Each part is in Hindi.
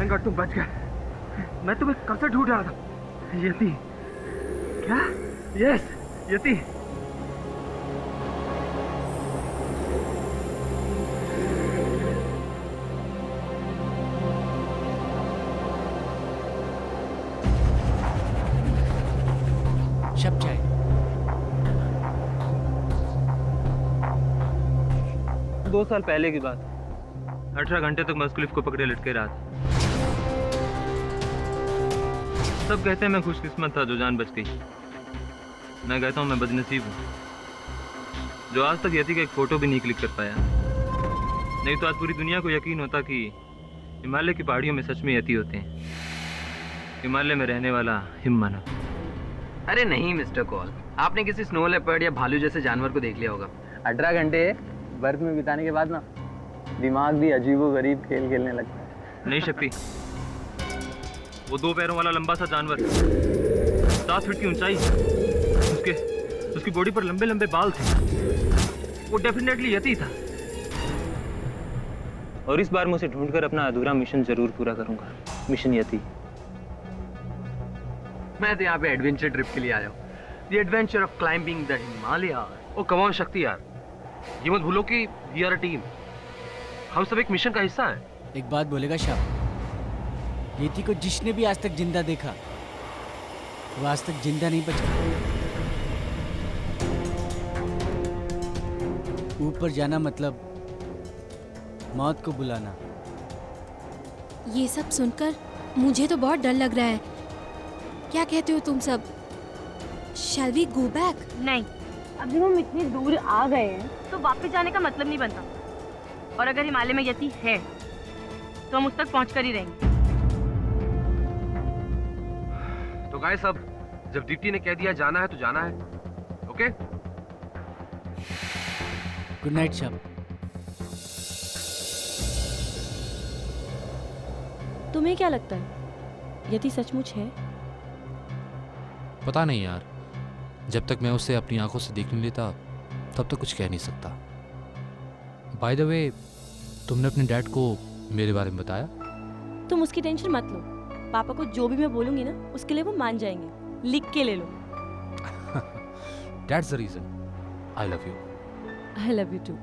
थैंक गॉड तुम बच गए। मैं तुम्हें कब से ढूंढ रहा था। यति। क्या? यस, यति। शब जाए। 2 साल पहले की बात। 18 घंटे तक मैं उस क्लिफ को पकड़े लटके रहा था। सब कहते हैं मैं खुशकिस्मत था जो जान बच गई। मैं कहता हूँ मैं बदनसीब हूँ जो आज तक यति का एक फोटो भी नहीं क्लिक कर पाया। नहीं तो आज पूरी दुनिया को यकीन होता कि हिमालय की पहाड़ियों में सच में यति होते हैं। हिमालय में रहने वाला हिममानव। अरे नहीं मिस्टर कॉल, आपने किसी स्नो लेपर्ड या भालू जैसे जानवर को देख लिया होगा। 18 घंटे बर्फ में बिताने के बाद ना दिमाग भी अजीबोगरीब खेल खेलने लगता है। नहीं शक्ति, वो 2 पैरों वाला लंबा सा जानवर, 7 फीट की ऊंचाई, उसकी बॉडी पर लंबे लंबे बाल थे। वो डेफिनेटली यति था। और इस बार मैं उसे ढूंढकर अपना अधूरा मिशन जरूर पूरा करूंगा। मिशन यति। मैं तो यहाँ पे एडवेंचर ट्रिप के लिए आया हूँ। The adventure of climbing the Himalaya. Oh come on Shakti यार, ये मत भूलो कि वी आर अ टीम। हम सब एक मिशन का हिस्सा हैं। एक बात बोलेगा शाह, यति को जिसने भी आज तक जिंदा देखा वो आज तक जिंदा नहीं बचा। ऊपर जाना मतलब मौत को बुलाना। ये सब सुनकर मुझे तो बहुत डर लग रहा है। क्या कहते हो तुम सब? Shall we go back? नहीं, अभी हम इतनी दूर आ गए हैं तो वापस जाने का मतलब नहीं बनता। और अगर हिमालय में यति है तो हम उस तक पहुंच कर ही रहेंगे। तो गाइस सब, जब दीप्ति ने कह दिया जाना है तो जाना है। ओके? Good night Shah. तुम्हें क्या लगता है, यति सचमुच है? पता नहीं यार, जब तक मैं उसे अपनी आंखों से देख नहीं लेता तब तक कुछ कह नहीं सकता। बाय द वे, तुमने अपने डैड को मेरे बारे में बताया? तुम उसकी टेंशन मत लो। पापा को जो भी मैं बोलूंगी ना उसके लिए वो मान जाएंगे। लिख के ले लो। That's the reason I love you. I love you too.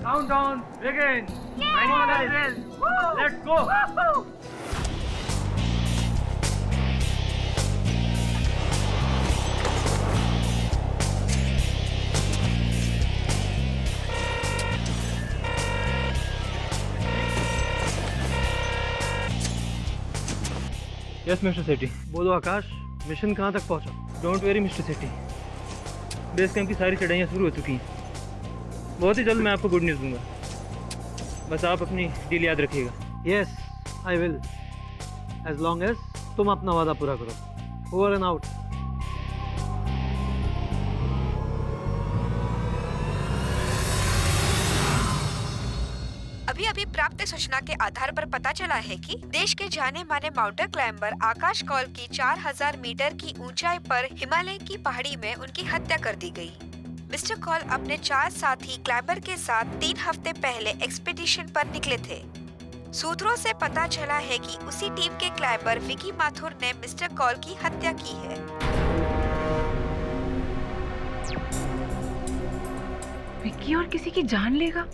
Countdown begins. Come on guys, let's go. Yes mister Sethi. बोलो आकाश, मिशन कहाँ तक पहुँचा? Don't worry mister Sethi, base camp की सारी चढ़ाइयाँ शुरू हो चुकी हैं। बहुत ही जल्द मैं आपको गुड न्यूज़ दूंगा। बस आप अपनी डील याद रखिएगा। Yes, I will, as long as तुम अपना वादा पूरा करो। Over and out. अभी प्राप्त सूचना के आधार पर पता चला है कि देश के जाने माने माउंटेन क्लाइंबर आकाश कौल की 4000 मीटर की ऊंचाई पर हिमालय की पहाड़ी में उनकी हत्या कर दी गई। मिस्टर कौल अपने 4 साथी क्लाइंबर के साथ 3 हफ्ते पहले एक्सपीडिशन पर निकले थे। सूत्रों से पता चला है कि उसी टीम के क्लाइंबर विकी माथुर ने मिस्टर कौल की हत्या की है। विकी और किसी की जान लेगा?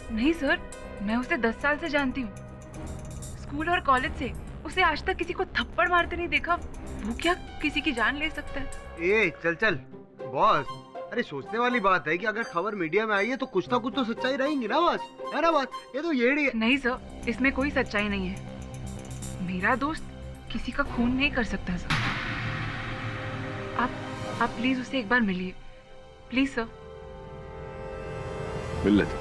नहीं सर, मैं उसे 10 साल से जानती हूँ। स्कूल और कॉलेज से उसे आज तक किसी को थप्पड़ मारते नहीं देखा। वो क्या किसी की जान ले सकता है? ए चल चल बॉस, अरे सोचने वाली बात है कि अगर खबर मीडिया में आई है तो कुछ ना कुछ तो सच्चाई रहेंगी ना बॉस, है ना बॉस? ये तो येड़ी है। नहीं सर, इसमें कोई सच्चाई नहीं है। मेरा दोस्त किसी का खून नहीं कर सकता सर। आप प्लीज उसे एक बार मिलिए, प्लीज सर। मिल लेता।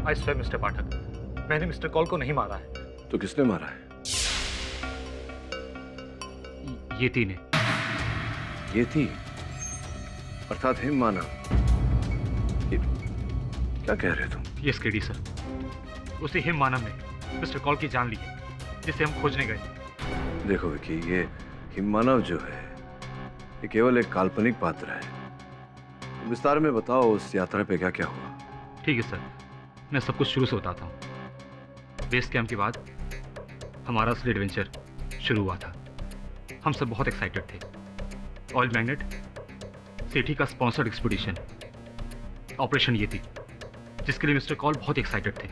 आई स्वेयर मिस्टर पाठक, मैंने मिस्टर कॉल को नहीं मारा है। तो किसने मारा है? येती ने। ये थी अर्थात हिम मानव। क्या कह रहे हो तुम? यस केडी सर, उसी हिम मानव ने मिस्टर कॉल की जान ली है, जिसे हम खोजने गए। देखो विकी, ये हिम मानव जो है ये केवल एक काल्पनिक पात्र है। तुम विस्तार में बताओ उस यात्रा पे क्या क्या हुआ। ठीक है सर, मैं सब कुछ शुरू से बताता हूँ। बेस कैंप के बाद हमारा असली एडवेंचर शुरू हुआ था। हम सब बहुत एक्साइटेड थे। ऑयल मैग्नेट सेठी का स्पॉन्सर्ड एक्सपीडिशन ऑपरेशन ये थी, जिसके लिए मिस्टर कॉल बहुत एक्साइटेड थे।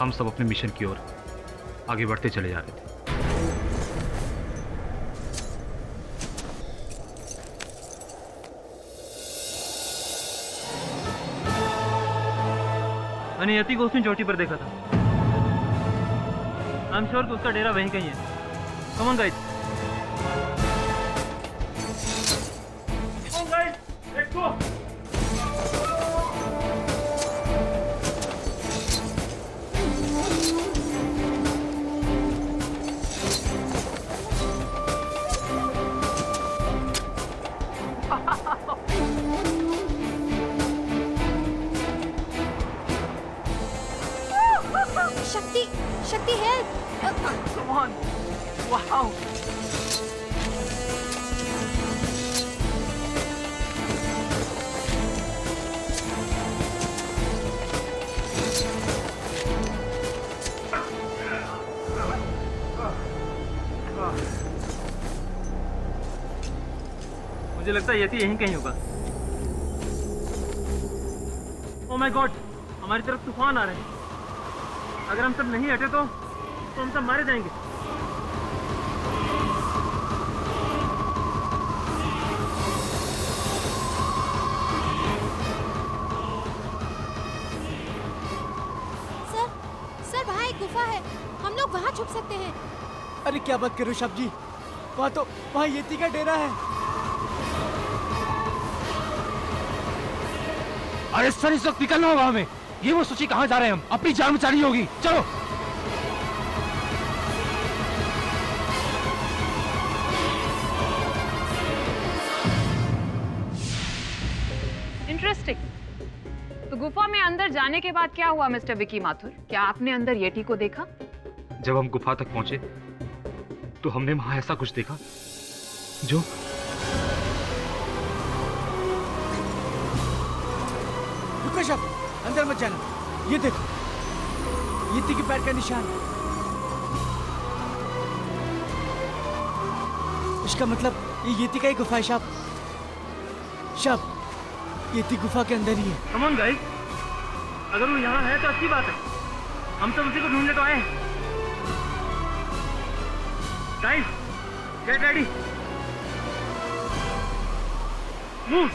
हम सब अपने मिशन की ओर आगे बढ़ते चले जा रहे थे। मैंने यति को उसने चोटी पर देखा था। आई एम श्योर कि उसका डेरा वहीं कहीं है। Come on guys. Come on guys, let's go. शक्ति, शक्ति हेल्प! Come on! Wow! मुझे लगता है यति यहीं कहीं होगा। ओह माय गॉड, हमारी तरफ तूफान आ रहे हैं। अगर हम सब नहीं हटे तो हम सब मारे जाएंगे। सर, सर वहाँ एक गुफा है, हम लोग वहाँ छुप सकते हैं। अरे क्या बात करो साहब जी, वहाँ येती का डेरा है। अरे सर, इस वक्त निकलना होगा हमें। ये वो सोची कहाँ जा रहे हैं हम? अपनी जान बचानी होगी, चलो। इंटरेस्टिंग। तो गुफा में अंदर जाने के बाद क्या हुआ मिस्टर विकी माथुर? क्या आपने अंदर येटी को देखा? जब हम गुफा तक पहुंचे तो हमने वहां ऐसा कुछ देखा जो रुको साहब, अंदर मत जाना। ये देखो, येती के पैर का निशान। इसका मतलब ये येती का ही गुफा है साहब। साहब, येती गुफा के अंदर ही है। कम ऑन गाइस, अगर वो यहाँ है तो अच्छी बात है। हम सब उसी को ढूंढने तो आए हैं। Guys, get ready, move.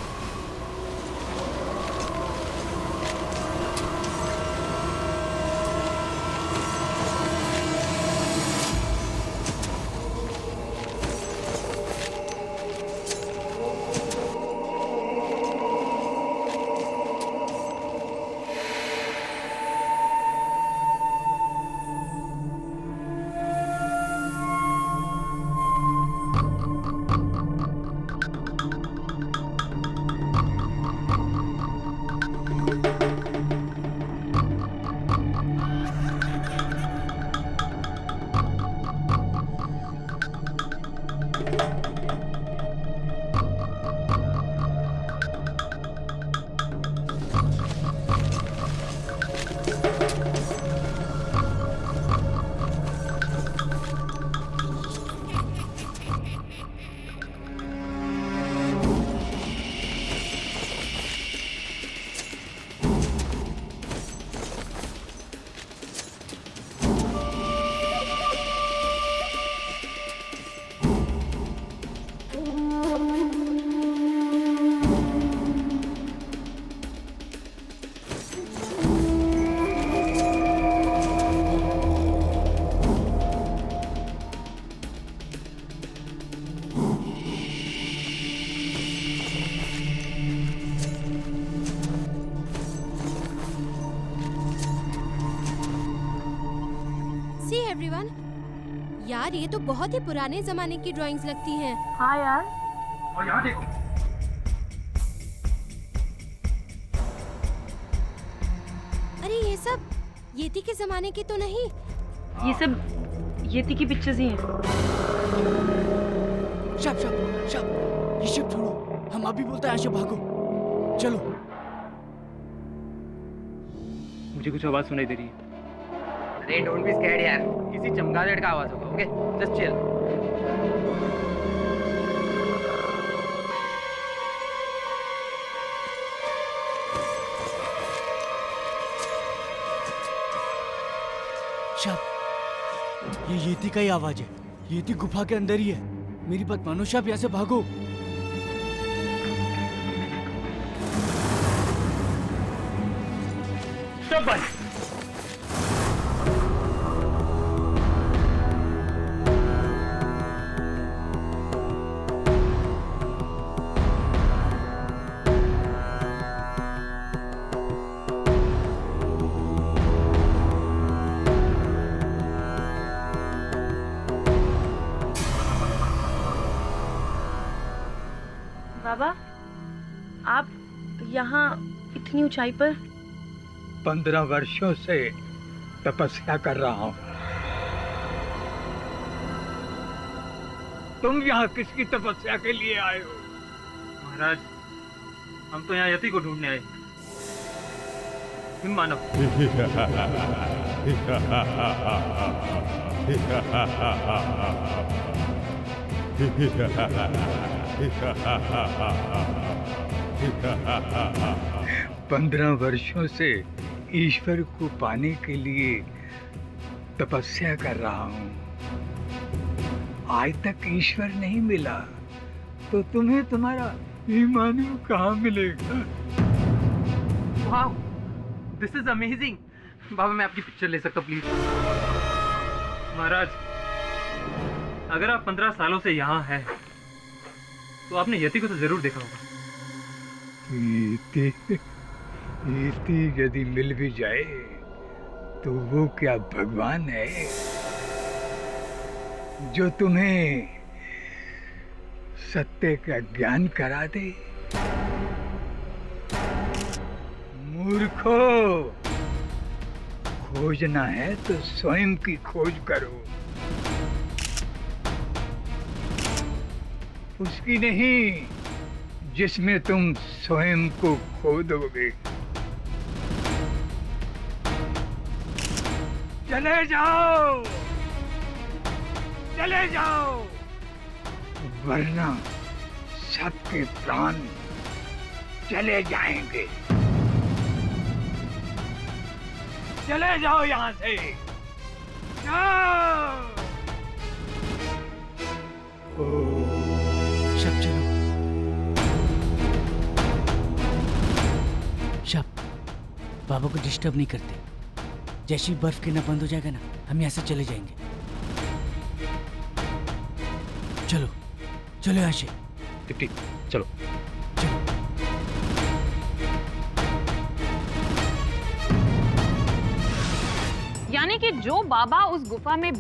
Everyone. यार ये तो बहुत ही पुराने जमाने की ड्राइंग्स लगती हैं। हाँ यार। और यहाँ देखो। अरे ये सब येती के जमाने की तो नहीं? ये सब येती की पिक्चर्स ही हैं। शब शब शब, ये शिप छोड़ो, हम अभी बोलते हैं यहाँ से भागो। चलो। मुझे कुछ आवाज़ सुनाई दे रही है। अरे डोंट बी स्कैर्ड यार, किसी चमगादड़ का आवाज होगा। Okay just chill. शब, ये येती का ही आवाज है। येती गुफा के अंदर ही है। मेरी बात मानो शब, यहाँ से भागो। सब बंद। बाबा, आप यहाँ इतनी ऊंचाई पर? 15 वर्षों से तपस्या कर रहा हूँ। तुम यहाँ किसकी तपस्या के लिए आए हो? महाराज, हम तो यहाँ यति को ढूंढने आए। हिम मानव। पंद्रह वर्षों से ईश्वर को पाने के लिए तपस्या कर रहा हूँ। आज तक ईश्वर नहीं मिला तो तुम्हें तुम्हारा ईमानु कहाँ मिलेगा? Wow, this is amazing. बाबा मैं आपकी पिक्चर ले सकता हूँ प्लीज? महाराज, अगर आप 15 सालों से यहाँ हैं, तो आपने यति को तो जरूर देखा होगा। इति यदि मिल भी जाए तो वो क्या भगवान है जो तुम्हें सत्य का ज्ञान करा दे? मूर्खो, खोजना है तो स्वयं की खोज करो, उसकी नहीं जिसमें तुम स्वयं को खो दोगे। चले जाओ, चले जाओ, वरना सबके प्राण चले जाएंगे। चले जाओ यहाँ से, जाओ। शब चलो। शब, बाबा को डिस्टर्ब नहीं करते। जैसे ही बर्फ गिरना बंद हो जाएगा ना, हम यहाँ से चले जाएंगे। चलो चलो यहाँ से। टिप्टी चलो। यानी कि जो बाबा उस गुफा में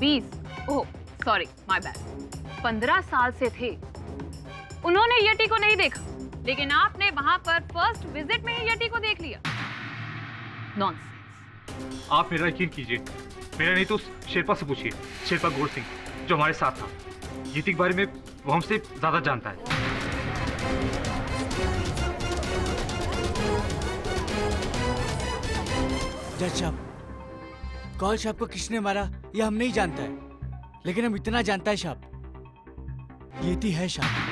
15 साल से थे, उन्होंने यटी को नहीं देखा, लेकिन आपने वहां पर फर्स्ट विजिट में ही यटी को देख लिया। नॉनसेंस। आप मेरा यकीन कीजिए, मेरा नहीं तो उस शेरपा से पूछिए, शेरपा गोर सिंह जो हमारे साथ था। यति के बारे में वो हमसे ज्यादा जानता है। जज साहब, कौल साहब को किसने मारा ये हम नहीं जानता है, लेकिन हम इतना जानता है साहब, येती है साहब।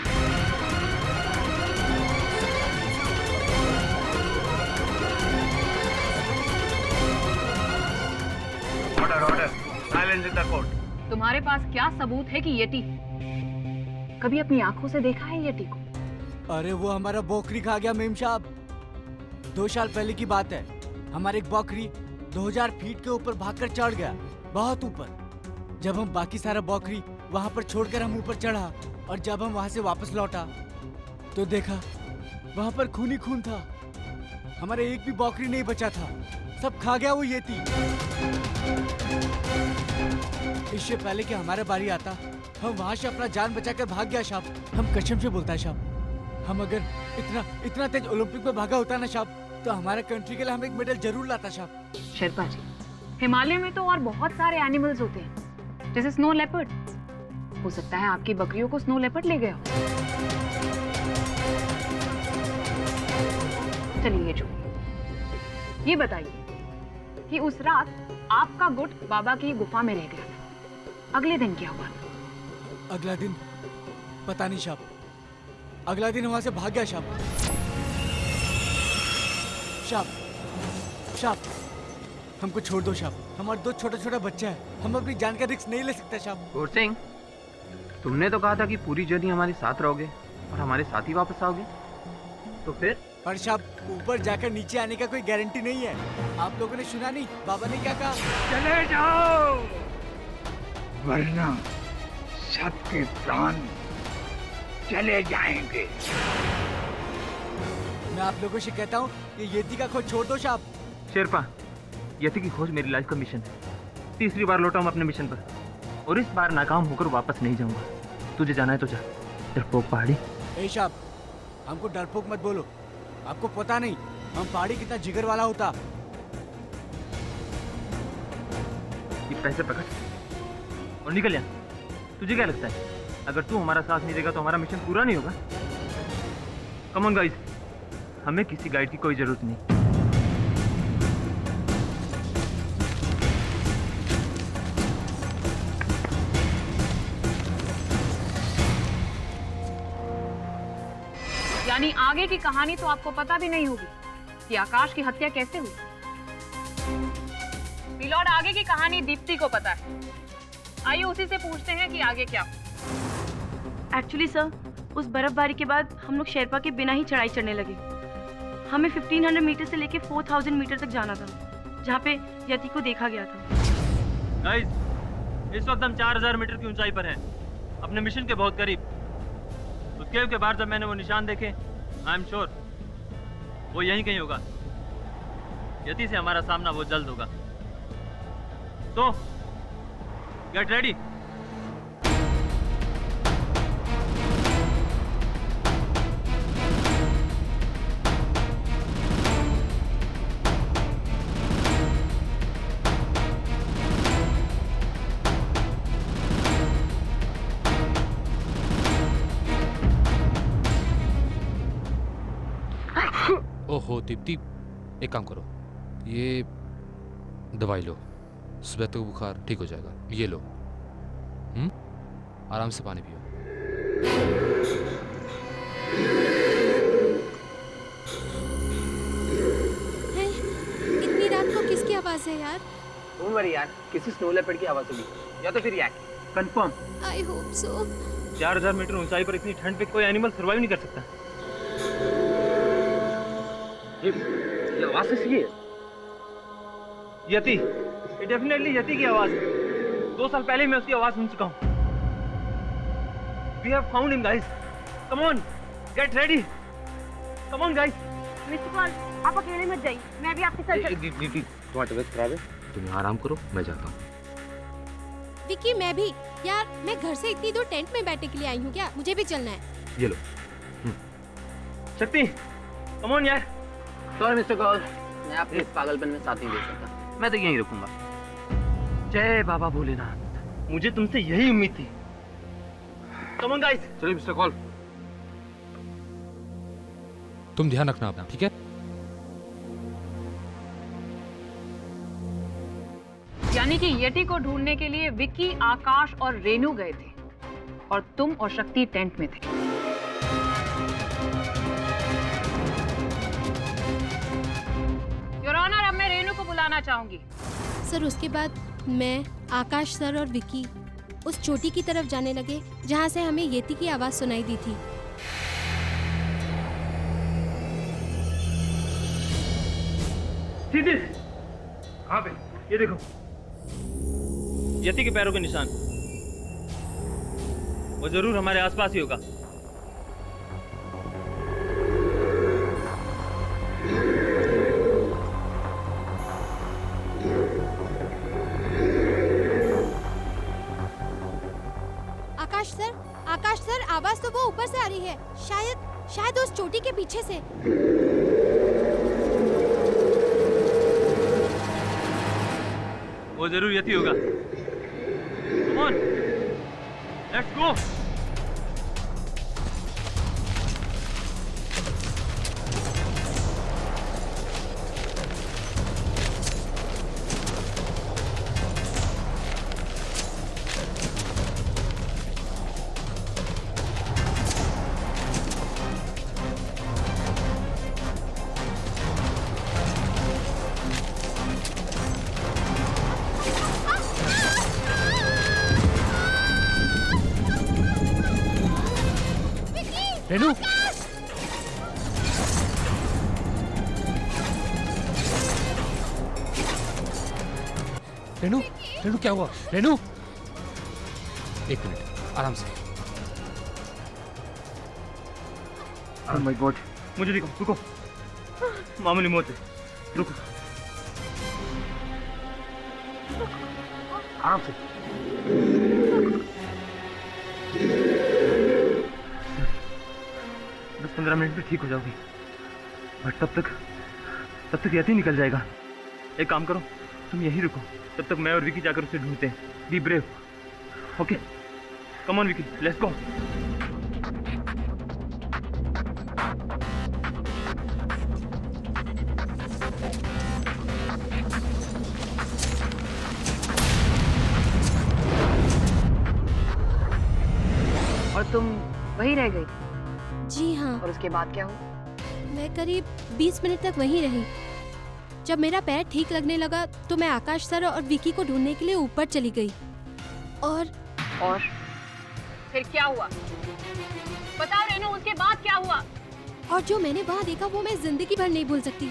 तुम्हारे पास क्या सबूत है कि येटी? कभी अपनी आंखों से देखा है येटी को? अरे वो हमारा बकरी खा गया मेम साहब। 2 साल पहले की बात है, हमारे एक बकरी 2000 फीट के ऊपर भागकर चढ़ गया, बहुत ऊपर। जब हम बाकी सारा बकरी वहां पर छोड़कर हम ऊपर चढ़ा, और जब हम वहां से वापस लौटा तो देखा वहां पर खून ही खून था। हमारे एक भी बकरी नहीं बचा था, सब खा गया वो येती। इससे पहले कि हमारा बारी आता हम वहाँ से अपना जान बचाकर भाग गया साहब। हम कसम से बोलता है साहब, हम अगर इतना तेज ओलंपिक में भागा होता ना साहब, तो हमारे कंट्री के लिए हम एक मेडल जरूर लाता साहब। शेरपा जी, हिमालय में तो और बहुत सारे एनिमल्स होते हैं, जैसे स्नो लेपर्ड। हो सकता है आपकी बकरियों को स्नो लेपर्ड ले गया हो। चलिए जो, ये बताइए कि उस रात आपका गुट बाबा की गुफा में रह गया था, अगले दिन क्या हुआ? अगला दिन पता नहीं साहब, अगला दिन वहां से भाग गया साहब। साहब हमको छोड़ दो साहब, हमारे 2 छोटे बच्चे हैं, हम अपनी जान का रिस्क नहीं ले सकते साहब। गौर सिंह, तुमने तो कहा था कि पूरी जर्नी हमारे साथ रहोगे और हमारे साथ ही वापस आओगे, तो फिर? पर साहब ऊपर जाकर नीचे आने का कोई गारंटी नहीं है। आप लोगों ने सुना नहीं बाबा ने क्या कहा? चले जाओ, वरना सबके प्राण चले जाएंगे। मैं आप लोगों से कहता हूँ कि यति का खोज छोड़ दो साहब। शेरपा, यति की खोज मेरी लाइफ का मिशन है। तीसरी बार लौटा हूँ अपने मिशन पर, और इस बार नाकाम होकर वापस नहीं जाऊंगा। तुझे जाना है तो जा, डरपोक पहाड़ी। ए साहब, हमको डरपोक मत बोलो, आपको पता नहीं हम पहाड़ी कितना जिगर वाला होता। ये पैसे पकड़ और निकल यहाँ। तुझे क्या लगता है अगर तू हमारा साथ नहीं देगा तो हमारा मिशन पूरा नहीं होगा? कम ऑन गाइस, हमें किसी गाइड की कोई जरूरत नहीं। यानी आगे की कहानी तो आपको पता भी नहीं होगी कि आकाश की हत्या कैसे हुई। पिलॉट, आगे की कहानी दीप्ति को पता है। आइए उसी से पूछते हैं कि आगे क्या। एक्चुअली सर, उस बर्फबारी के बाद हम लोग शेरपा के बिना ही चढ़ाई चढ़ने लगे। हमें 1500 मीटर से लेके 4000 मीटर तक जाना था, जहाँ पे यति को देखा गया था। गाइस, इस वक्त हम 4000 मीटर की ऊंचाई पर हैं, अपने मिशन के बहुत करीब। उस केव के बाहर जब मैंने वो निशान देखे, आई एम श्योर वो यहीं कहीं होगा। यति से हमारा सामना वो जल्द होगा, तो गेट रेडी। ओहो दीप्ति, एक काम करो, ये दवाई लो, सुबह तक बुखार ठीक हो जाएगा। ये लो, आराम से पानी पियो। इतनी रात को किसकी आवाज है यार? डोंट वरी यार, किसी स्नो लेपर्ड की आवाज होगी या तो फिर yak. Confirm. I hope so. 4000 metre ऊंचाई पर इतनी ठंड पे कोई एनिमल सर्वाइव नहीं कर सकता। ये आवाज किसकी है? यति, ये डेफिनेटली यति की आवाज है। 2 साल पहले मैं उसकी आवाज सुन चुका हूँ। We have found him, guys. Come on, get ready. Come on, guys. Mister Paul, आप अकेले मत जाइए, मैं भी आपके साथ। दीदी, तुम्हारी तबीयत खराब है, तुम्हें आराम करो, मैं जाता हूँ। विकी, मैं भी यार, मैं घर से इतनी दूर टेंट में बैठने के लिए आई हूँ क्या? मुझे भी चलना है। ये लो। शक्ति, come on यार। सॉरी मिस्टर कॉल, मैं आपके इस पागलपन में साथ नहीं दे सकता। मैं तो यहीं रुकूंगा। जय बाबा भोलेनाथ, मुझे तुमसे यही उम्मीद थी। Come on, guys. चलिए मिस्टर कॉल। तुम ध्यान रखना अपना, ठीक है? यानी कि यति को ढूंढने के लिए विक्की, आकाश और रेनू गए थे और तुम और शक्ति टेंट में थे। योर ऑनर, अब मैं रेनू को बुलाना चाहूंगी। सर, उसके बाद मैं, आकाश सर और विकी उस चोटी की तरफ जाने लगे जहाँ से हमें येती की आवाज सुनाई दी थी। सीधे कहाँ पे? ये देखो, यति के पैरों के निशान। वो जरूर हमारे आसपास ही होगा। आवाज तो वो ऊपर से आ रही है, शायद उस चोटी के पीछे से। वो जरूर यति होगा। Come on, let's go. Renu, Renu, Renu क्या हुआ? रेनू, एक मिनट, आराम से। Oh my God, मुझे देखो, रुको। मामूली मौत है, रुको। आराम से। 10-15 मिनट में ठीक हो जाओगी, बट तब तक यति निकल जाएगा। एक काम करो, तुम यहीं रुको, तब तक मैं और विकी जाकर उसे ढूंढते हैं। Be brave, okay? Come on Vicky, let's go. और तुम वहीं रह गई? जी हाँ। और उसके बाद क्या हुआ? मैं करीब 20 मिनट तक वहीं रही। जब मेरा पैर ठीक लगने लगा तो मैं आकाश सर और विकी को ढूंढने के लिए ऊपर चली गई। और फिर क्या हुआ? बताओ रेनू, उसके बाद क्या हुआ? और जो मैंने वहाँ देखा वो मैं जिंदगी भर नहीं भूल सकती।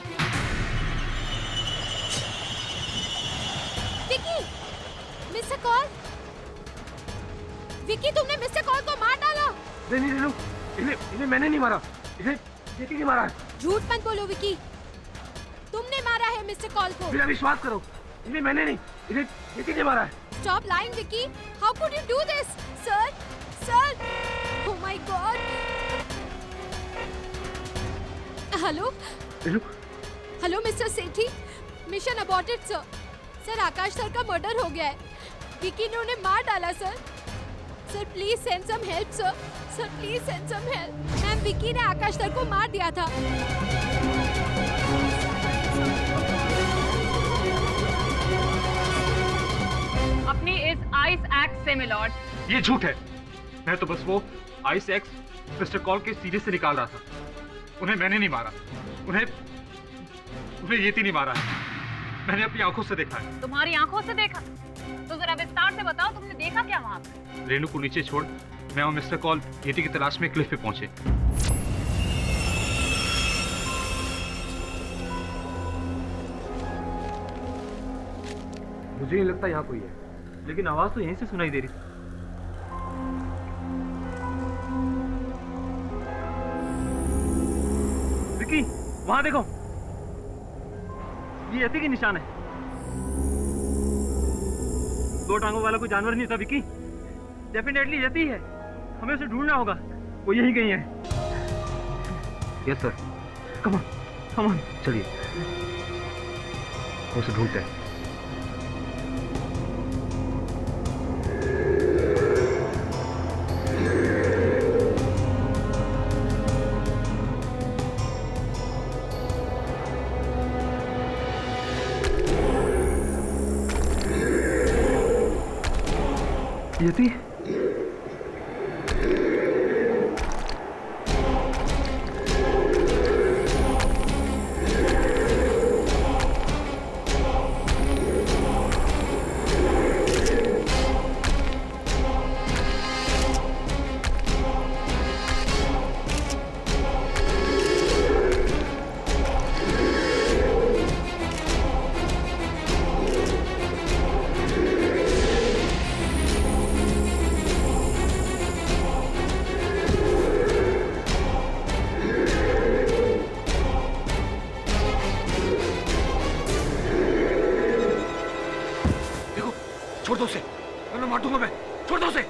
Vicky, mister call. विकी, तुमने मिस्टर कॉल को मार डाला। नहीं रेनू, इन्हें मैंने नहीं मारा, इन्हें यति ने मारा है। झूठ मत बोलो विकी, तुमने मारा है मिस्टर कॉल को। मेरा विश्वास करो, इन्हें मैंने नहीं, इन्हें यति ने मारा है। Stop lying, Vicky. How could you do this, sir? Sir! Oh my God! Hello? Hello, Mr. Sethi. Mission aborted, sir. Sir, Akash sir का मर्डर हो गया है। विकी ने उन्हें मार डाला, sir. Sir, please send some help, sir. Sir, please send some help. Ma'am, Vicky ने आकाश सर को मार दिया था। अपनी इस आइस एक्ट से मिलॉर्ड। ये झूठ है। मैं तो बस वो आइस एक्स मिस्टर कॉल के सीधे से निकाल रहा था। उन्हें मैंने नहीं मारा, उन्हें येती नहीं मारा है। मैंने अपनी आंखों से देखा है। तुम्हारी आंखों से देखा? तो जरा विस्तार से बताओ, तुमने देखा क्या वहाँ पे? रेनू को नीचे छोड़ मैं और मिस्टर कॉल येती की तलाश में क्लिफ पे पहुंचे। मुझे नहीं लगता यहाँ कोई है, लेकिन आवाज तो यहीं से सुनाई दे रही। विकी, वहां देखो, ये यति के निशान है। दो टांगों वाला कोई जानवर नहीं था विकी, डेफिनेटली यति है। हमें उसे ढूंढना होगा, वो यहीं कहीं है। Yes sir. कम ऑन, चलिए उसे ढूंढते हैं। यति, छोड़ दो उसे, वरना मार दूंगा मैं। छोड़ दो उसे।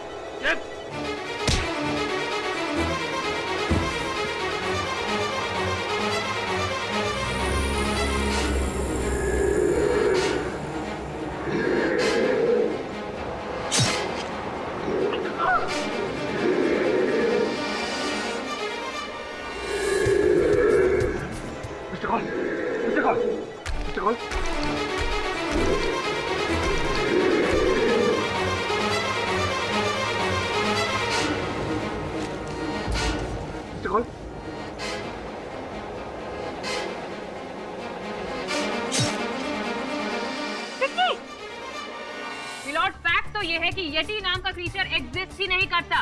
तो ये है कि यटी नाम का क्रीचर एग्जिस्ट ही नहीं करता,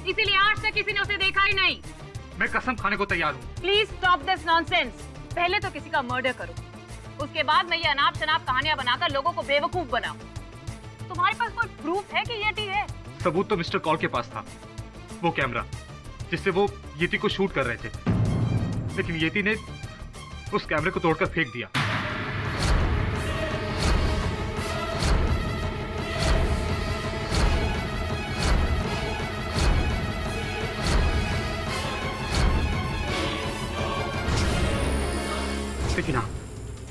इसीलिए आज तक किसी ने उसे देखा ही नहीं। मैं कसम खाने को तैयार हूँ। Please stop this nonsense. पहले तो किसी का मर्डर करो, उसके बाद मैं ये अनाप शनाप कहानियां बनाकर लोगों को बेवकूफ बनाऊं। तुम्हारे पास कोई प्रूफ है कि यटी है? सबूत तो मिस्टर कॉल के पास था, वो कैमरा जिससे वो येती को शूट कर रहे थे, लेकिन येती ने उस कैमरे को तोड़कर फेंक दिया। लेकिन हाँ,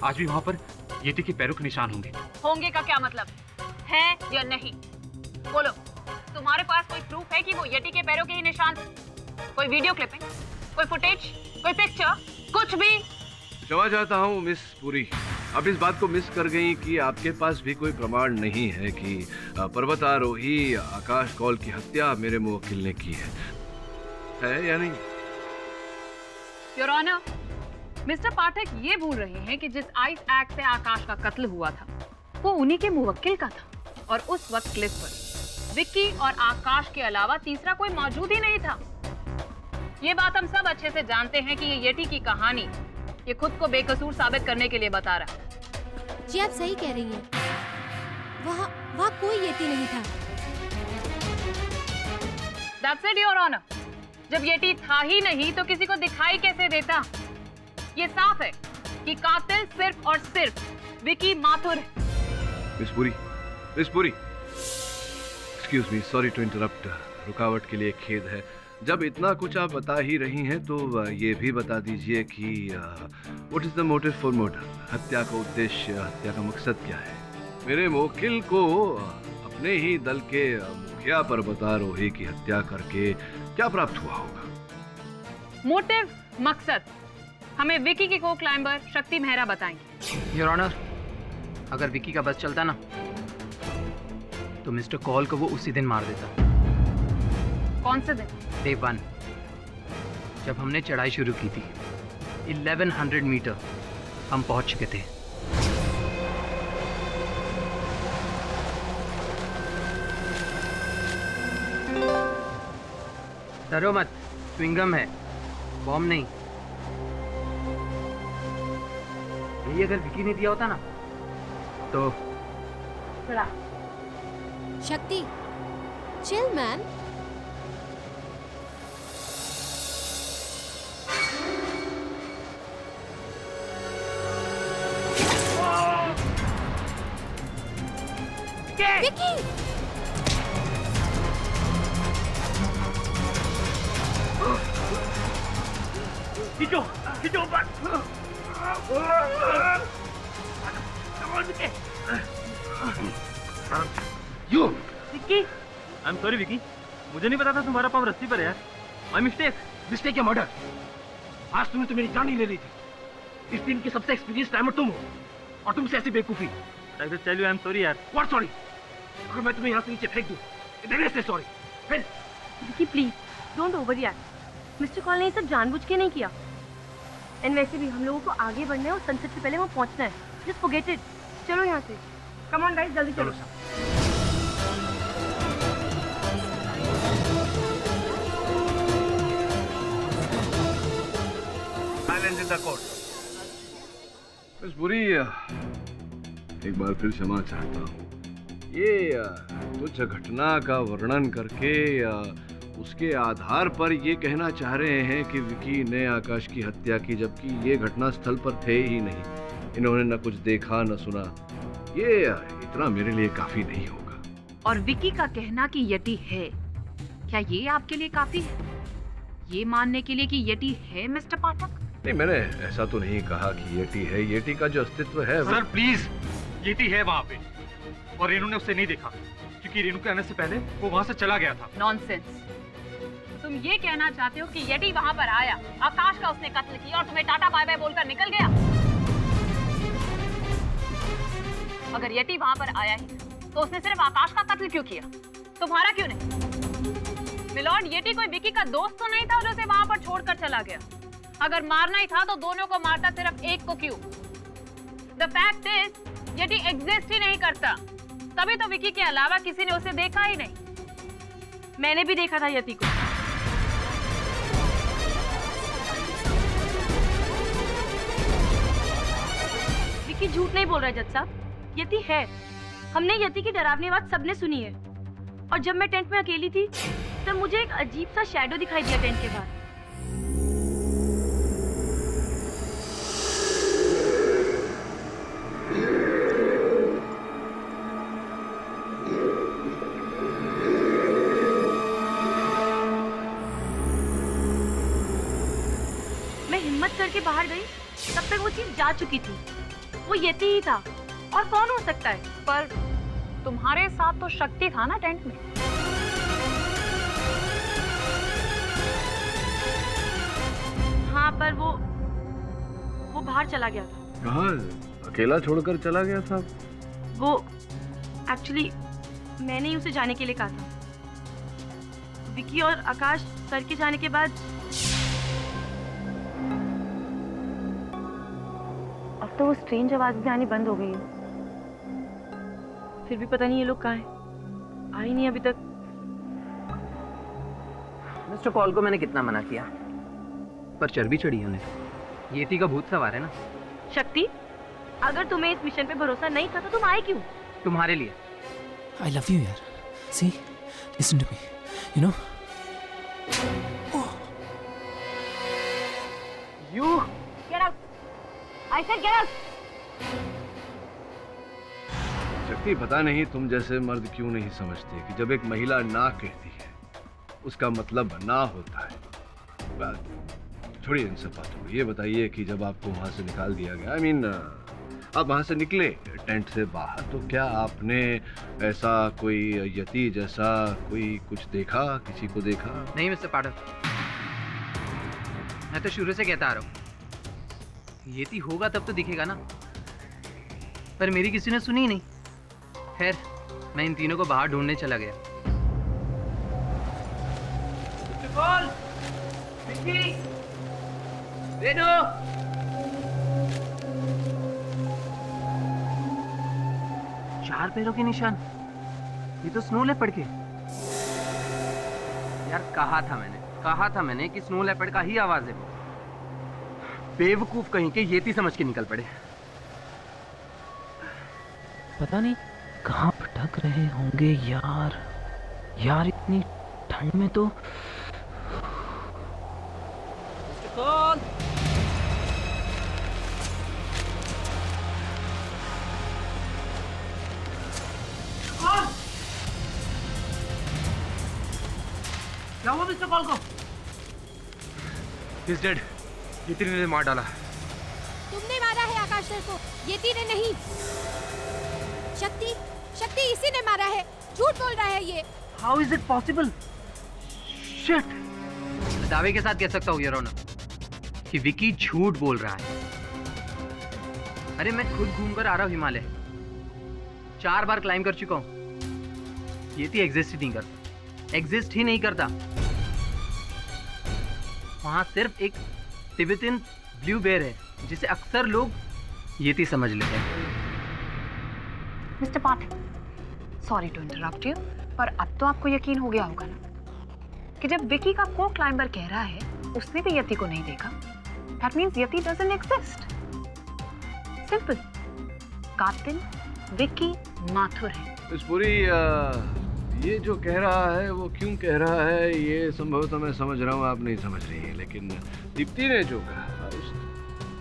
आज भी वहां पर येती के पैरों के निशान होंगे। होंगे का क्या मतलब है या नहीं? बोलो, तुम्हारे पास कोई प्रूफ है कि वो यटी के पैरों के ही निशान थे? कोई वीडियो क्लिपिंग, कोई फुटेज, कोई पिक्चर, कुछ भी? क्षमा चाहता हूँ मिस पुरी, आप इस बात को मिस कर गई कि आपके पास भी कोई प्रमाण नहीं है कि पर्वतारोही आकाश कौल की हत्या मेरे मुवक्किल ने की है या नहीं? योर ऑनर, मिस्टर पाठक ये भूल रहे हैं कि जिस आइस एक्ट से आकाश का कत्ल हुआ था वो उन्हीं के मुवक्किल का था, और उस वक्त क्लिफ पर विक्की और आकाश के अलावा तीसरा कोई मौजूद ही नहीं था। ये बात हम सब अच्छे से जानते हैं कि ये येटी की कहानी ये खुद को बेकसूर साबित करने के लिए बता रहा है। जी आप सही कह रही हैं, वहाँ कोई येटी नहीं था। That's it, your honour. जब येटी था ही नहीं तो किसी को दिखाई कैसे देता? ये साफ है कि कातिल सिर्फ और सिर्फ विकी माथुर है। Miss Puri, excuse me, sorry to interrupt, रुकावट के लिए खेद है। जब इतना कुछ आप बता ही रही हैं तो ये भी बता दीजिए कि what is the motive for murder? हत्या का उद्देश्य, हत्या का मकसद क्या है? मेरे मुवक्किल को अपने ही दल के मुखिया पर्वतारोही की हत्या करके क्या प्राप्त हुआ होगा? मोटिव, मकसद हमें विकी के को क्लाइंबर शक्ति मेहरा बताएंगे। योर ऑनर, अगर विकी का बस चलता ना तो मिस्टर कॉल को वो उसी दिन मार देता। कौन से दिन? डे 1, जब हमने चढ़ाई शुरू की थी। 1100 मीटर हम पहुंच चुके थे। डरो मत, च्युइंगम है, बॉम्ब नहीं। ये अगर विकी ने दिया होता ना तो शक्ति, चिल मैन। विकी! खींचो, खींचो ऊपर। You! Vicky! I'm sorry Vicky, मुझे नहीं पता था तुम्हारा पाँव रस्सी पर है यार। My mistake. मिस्टेक या मर्डर? आज तुमने तो मेरी जान ही ले ली थी। इस दिन की सबसे एक्सपीरियंस टाइमर तुम हो, और तुमसे ऐसी बेवकूफी। I will tell you I'm sorry यार। What sorry? अगर मैं तुम्हें यहाँ से नीचे फेंक दूँ, then I say sorry. फिर? Vicky please, don't overreact. Mister call ने ये सब जानबूझ के नहीं किया। एंड वैसे भी हम लोगों को आगे बढ़ना है और सनसेट से पहले वहाँ पहुँचना है। Just forget it. चलो यहाँ से। कम ऑन गाइस, जल्दी चलो। Silence in the court. Miss Puri, एक बार फिर क्षमा चाहता हूँ। ये कुछ घटना का वर्णन करके उसके आधार पर ये कहना चाह रहे हैं कि विकी ने आकाश की हत्या की, जबकि ये घटना स्थल पर थे ही नहीं। इन्होंने न कुछ देखा न सुना। ये इतना मेरे लिए काफी नहीं होगा। और विकी का कहना कि यटी है, क्या ये आपके लिए काफी है? ये मानने के लिए कि यटी है मिस्टर पाठक? नहीं, मैंने ऐसा तो नहीं कहा कि येटी है। येटी का जो अस्तित्व है सर प्लीज, येटी है वहाँ पे, और रेनू ने उसे नहीं देखा क्योंकि रेनू के आने से पहले वो वहाँ से चला गया था। नॉनसेंस। तुम ये कहना चाहते हो कि यटी वहाँ पर आया, आकाश का उसने कत्ल किया और तुम्हें टाटा बाय बाय बोलकर निकल गया? अगर यटी वहाँ पर आया ही तो उसने सिर्फ आकाश का कत्ल क्यों किया, तुम्हारा क्यों नहीं? मिलॉर्ड, येटी कोई विकी का दोस्त तो नहीं था जो उसे वहाँ पर छोड़कर चला गया। अगर मारना ही था तो दोनों को मारता, सिर्फ एक को क्यों? The fact is yeti exist ही नहीं करता। तभी तो विकी के अलावा किसी ने उसे देखा ही नहीं। मैंने भी देखा था यति को। विकी झूठ नहीं बोल रहा है जज साहब, यति है। हमने यति की डरावनी बात सबने सुनी है। और जब मैं टेंट में अकेली थी तब मुझे एक अजीब सा शैडो दिखाई दिया टेंट के बाहर। मैं हिम्मत करके बाहर गई, तब तक वो चीज जा चुकी थी। वो यति ही था, और कौन हो सकता है? पर तुम्हारे साथ तो शक्ति था ना टेंट में। हाँ, पर वो बाहर चला गया था। कहाँ? अकेला छोड़कर चला गया था? वो एक्चुअली मैंने ही उसे जाने के लिए कहा था। विकी और आकाश सर के जाने के बाद अब तो वो स्ट्रेंज आवाज भी आनी बंद हो गई है। फिर भी पता नहीं ये लोग कहाँ हैं। आए नहीं अभी तक। मिस्टर पॉल को मैंने कितना मना किया, पर चर्बी चढ़ी है उन्हें। येती का भूत सवार है ना। शक्ति, अगर तुम्हें इस मिशन पे भरोसा नहीं था तो तुम आए क्यों? तुम्हारे लिए। I love you यार। See, listen to me. You know? You get out. I said get out. शक्ति, पता नहीं तुम जैसे मर्द क्यों नहीं समझते कि जब एक महिला ना कहती है उसका मतलब ना होता है। छोड़िए इन सब बातों को। ये बताइए कि जब आपको वहां से निकाल दिया गया, I mean, आप वहां से निकले टेंट से बाहर, तो क्या आपने ऐसा कोई यति जैसा कोई कुछ देखा, किसी को देखा? नहीं मिस्टर पाठक, मैं तो शुरू से कहता आ रहा हूँ, येती होगा तब तो दिखेगा ना। पर मेरी किसी ने सुनी ही नहीं। खैर, मैं इन तीनों को बाहर ढूंढने चला गया। चार पैरों के निशान, ये तो स्नो लेपर्ड के। यार कहा था मैंने कि स्नो लेपर्ड का ही आवाज है। बेवकूफ कहीं के येती समझ के निकल पड़े। पता नहीं कहाँ भटक रहे होंगे यार इतनी ठंड में तो। क्या हुआ मिस्टर पॉल को? He's dead. येती ने मार डाला। तुमने मारा है आकाश सर को, येती ने नहीं। शक्ति इसी ने मारा है। झूठ बोल रहा है ये। How is it possible? Shit! दावे के साथ कह सकता हूँ योर ऑनर कि विकी झूठ बोल रहा है। अरे मैं खुद घूमकर आ रहा हूँ हिमालय, 4 बार क्लाइम कर चुका हूँ। येती एग्जिस्ट ही नहीं करता। वहां सिर्फ एक तिब्बतन ब्लू बेयर है जिसे अक्सर लोग येती समझ लेते हैं। Mister Pathak, sorry to interrupt you, पर अब तो आपको यकीन हो गया होगा ना कि जब विकी का को क्लाइंबर कह रहा है उसने भी यति को नहीं देखा, that means yeti doesn't exist. Simple. कातिल विकी माथुर है। इस पूरी ये जो कह रहा है वो क्यों कह रहा है ये संभवतः मैं समझ रहा हूँ, आप नहीं समझ रही है, लेकिन दीप्ति ने जो कहा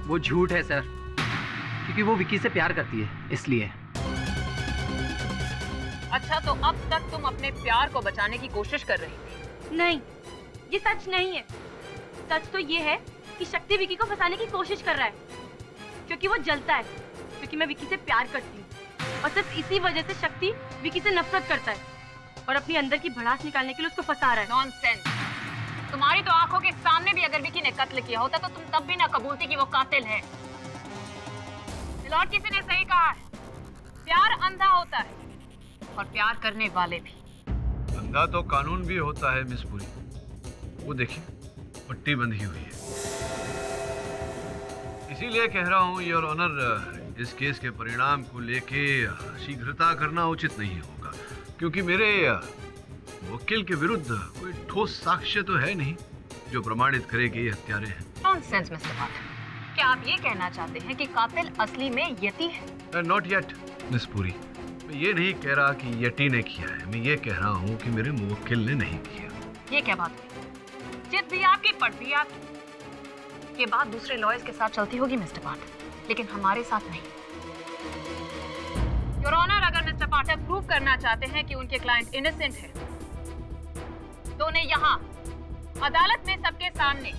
वो झूठ है सर, क्योंकि वो विकी से प्यार करती है इसलिए। अच्छा, तो अब तक तुम अपने प्यार को बचाने की कोशिश कर रही थी? नहीं, ये सच नहीं है। सच तो ये है कि शक्ति विकी को फंसाने की कोशिश कर रहा है, क्योंकि वो जलता है, क्योंकि मैं विकी से प्यार करती हूँ। और सिर्फ इसी वजह से शक्ति विकी से नफरत करता है और अपनी अंदर की भड़ास निकालने के लिए उसको फंसा रहा है। नॉनसेंस। तुम्हारी तो आंखों के सामने भी अगर विकी ने कत्ल किया होता तो तुम तब भी ना कबूलती कि वो कातिल है। लॉर्ड किसी ने सही कहा है, प्यार अंधा होता है और प्यार करने वाले भी। अंधा तो कानून भी होता है मिस पुरी, वो देखिए पट्टी बंधी हुई है। इसीलिए कह रहा हूँ योर ऑनर, इस केस के परिणाम को लेके शीघ्रता करना उचित नहीं होगा, क्योंकि मेरे वकील के विरुद्ध कोई ठोस साक्ष्य तो है नहीं जो प्रमाणित करे कि ये हत्यारे हैं। नॉनसेंस मिस्टर पाठक, क्या आप ये कहना चाहते हैं कि कातिल असली में यति है? Not yet miss Puri. मैं ये नहीं कह रहा कि यति ने किया है, मैं ये कह रहा हूँ कि मेरे मुवक्किल ने नहीं किया। ये क्या बात हुई? जिद भी आपकी, पट भी आपकी। ये बात दूसरे लॉयर्स के साथ चलती होगी मिस्टर पाठक, लेकिन हमारे साथ नहीं। योर ऑनर, अगर मिस्टर पाठक प्रूव करना चाहते हैं कि उनके क्लाइंट इनोसेंट है, तो उन्हें यहाँ अदालत में सबके सामने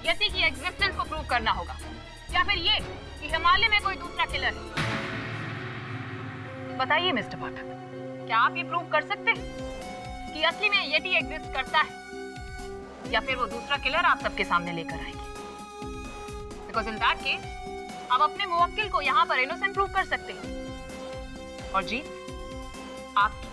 यति की एग्जिस्टेंस को प्रूव करना होगा, या फिर ये कि हिमालय में कोई दूसरा किलर है। बताइए मिस्टर पाठक, क्या आप ये प्रूव कर सकते हैं कि असली में यति एग्जिस्ट करता है, या फिर वो दूसरा किलर आप सबके सामने लेकर आएंगे? बिकॉज इन दैट केस आप अपने मुवक्किल को यहाँ पर इनोसेंट प्रूव कर सकते हैं, और जीत आपकी।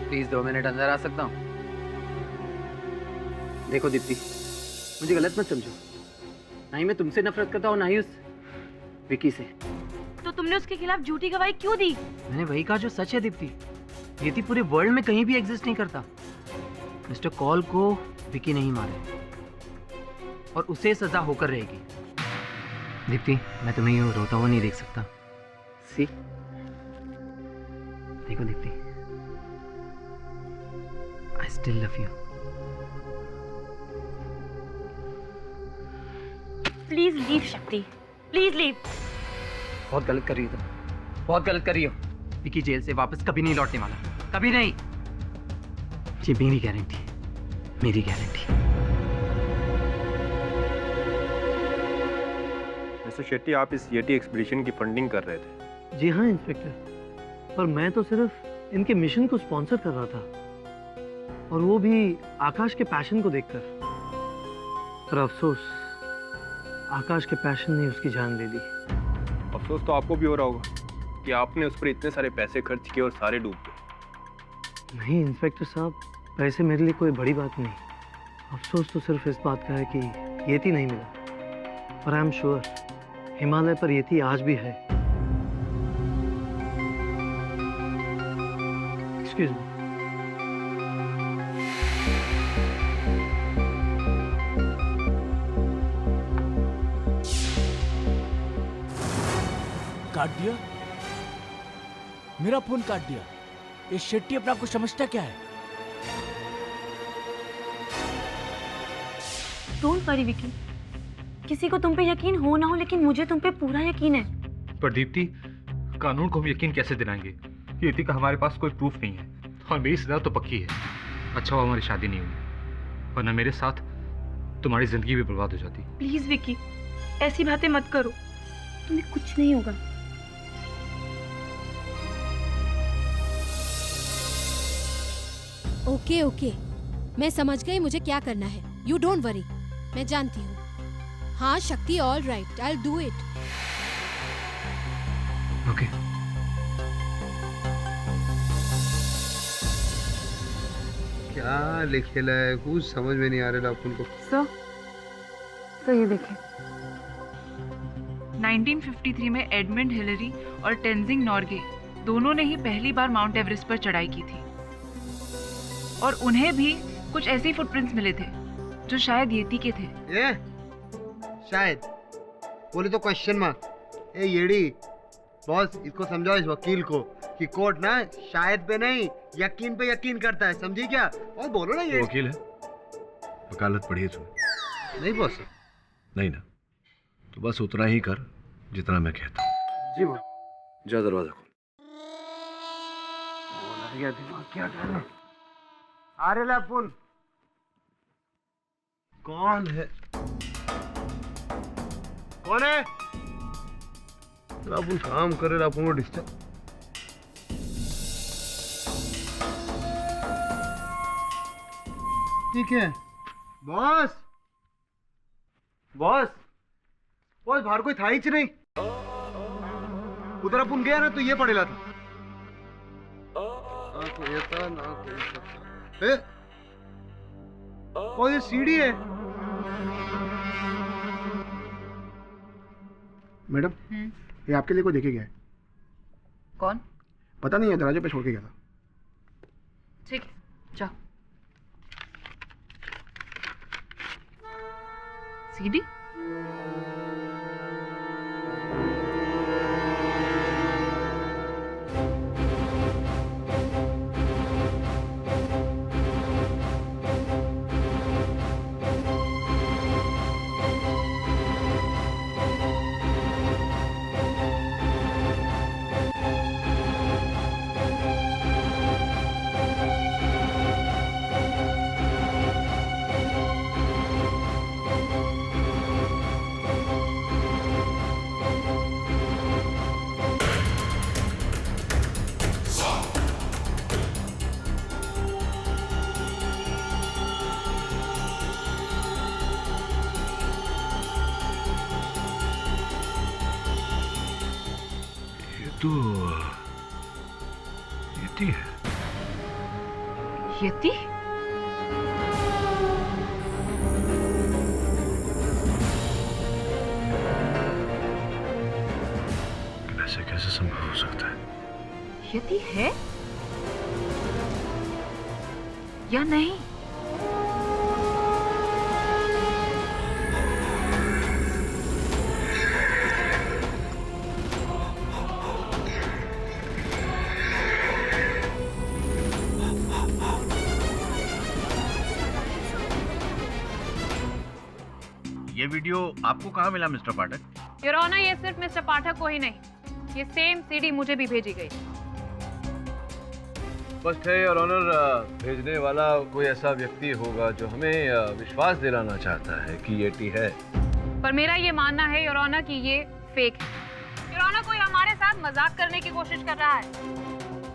प्लीज 2 मिनट अंदर आ सकता हूँ? देखो दीप्ति, मुझे गलत मत समझो। ना ही मैं तुमसे नफरत करता हूँ, ना ही उस विकी से। तो तुमने उसके खिलाफ झूठी गवाही क्यों दी? मैंने वही कहा जो सच है दीप्ति। यति पूरे वर्ल्ड में कहीं भी एग्जिस्ट नहीं करता। मिस्टर कॉल को विकी नहीं मारे, और उसे सजा होकर रहेगी। दीप्ति, मैं तुम्हें यूं रोता हुआ नहीं देख सकता। सी, देखो Deepti, I still love you. Please leave शक्ति, प्लीज लीव। बहुत गलत कर रही हो तुम, बहुत गलत कर रही हो। विकी जेल से वापस कभी नहीं लौटने वाला, कभी नहीं। ये मेरी गारंटी, मेरी गारंटी। मिस्टर शेट्टी, आप इस येटी एक्सपीडिशन की फंडिंग कर रहे थे? जी हाँ इंस्पेक्टर, पर मैं तो सिर्फ इनके मिशन को स्पॉन्सर कर रहा था, और वो भी आकाश के पैशन को देखकर। पर अफसोस, आकाश के पैशन ने उसकी जान ले ली। अफसोस तो आपको भी हो रहा होगा कि आपने उस पर इतने सारे पैसे खर्च किए और सारे डूब गए। नहीं इंस्पेक्टर साहब, पैसे मेरे लिए कोई बड़ी बात नहीं। अफसोस तो सिर्फ इस बात का है कि येती नहीं मिला। पर आई एम श्योर हिमालय पर येती आज भी है। Excuse me. काट दिया, मेरा फोन काट दिया। ये शेट्टी अपना आपको समझता क्या है? डोंट वरी विकी, किसी को तुम पे यकीन हो ना हो, लेकिन मुझे तुम पे पूरा यकीन है। पर दीप्ति, कानून को हम यकीन कैसे दिलाएंगे? यति का हमारे पास कोई प्रूफ नहीं है, और मेरी सजा तो पक्की है। अच्छा हुआ हमारी शादी नहीं हुई, वरना मेरे साथ तुम्हारी जिंदगी भी बर्बाद हो जाती। प्लीज विकी, ऐसी बातें मत करो, तुम्हें कुछ नहीं होगा। ओके ओके, मैं समझ गई मुझे क्या करना है। यू डोंट वरी, मैं जानती हूँ। हाँ शक्ति, all right, I will do it. Okay. क्या लिखेला है, कुछ समझ में नहीं आ रहा अपन को। सर ये देखें, 1953 में एडमंड हिलरी और टेंजिंग नॉर्गे दोनों ने ही पहली बार माउंट एवरेस्ट पर चढ़ाई की थी, और उन्हें भी कुछ ऐसे फुटप्रिंट्स मिले थे जो शायद येती के थे। ये शायद बोले तो क्वेश्चन मार्क। ए येड़ी बॉस, इसको समझाओ इस वकील को कि कोर्ट ना शायद पे नहीं यकीन पे यकीन करता है, समझी क्या? और बोलो ना ये वकील है, वकालत पढ़ी है तुमने? नहीं बॉस। नहीं ना, तो बस उतना ही कर जितना मैं कहता हूँ। जी बॉस। जा दरवाजा खोल। गया दिमाग क्या करने। अरे लापुन कौन है? कौन है? लापुन काम करे, लापुन को डिस्टर्ब। ठीक है बॉस। बॉस बॉस बाहर कोई था ही नहीं। उधर अपन गया ना तो ये पड़ेला था। ना कोई था ना कोई। और ये सीढ़ी है। मैडम ये आपके लिए कोई देखे गया है? कौन? पता नहीं है, दरवाजे पे छोड़ के गया था। ठीक है जाओ। सीडी? तो यति है। यति? ऐसे कैसे संभव हो सकता है? यति है या नहीं? ये वीडियो आपको कहाँ मिला मिस्टर पाठक? योर ऑनर, ये सिर्फ मिस्टर पाठक को ही नहीं, ये सेम सीडी मुझे भी भेजी गई। स्पष्ट है और ऑनर, भेजने वाला कोई ऐसा व्यक्ति होगा जो हमें विश्वास दिलाना चाहता है कि ये टी है। पर मेरा ये मानना है योर ऑनर कि ये फेक है। योर ऑनर, कोई हमारे साथ मजाक करने की कोशिश कर रहा है,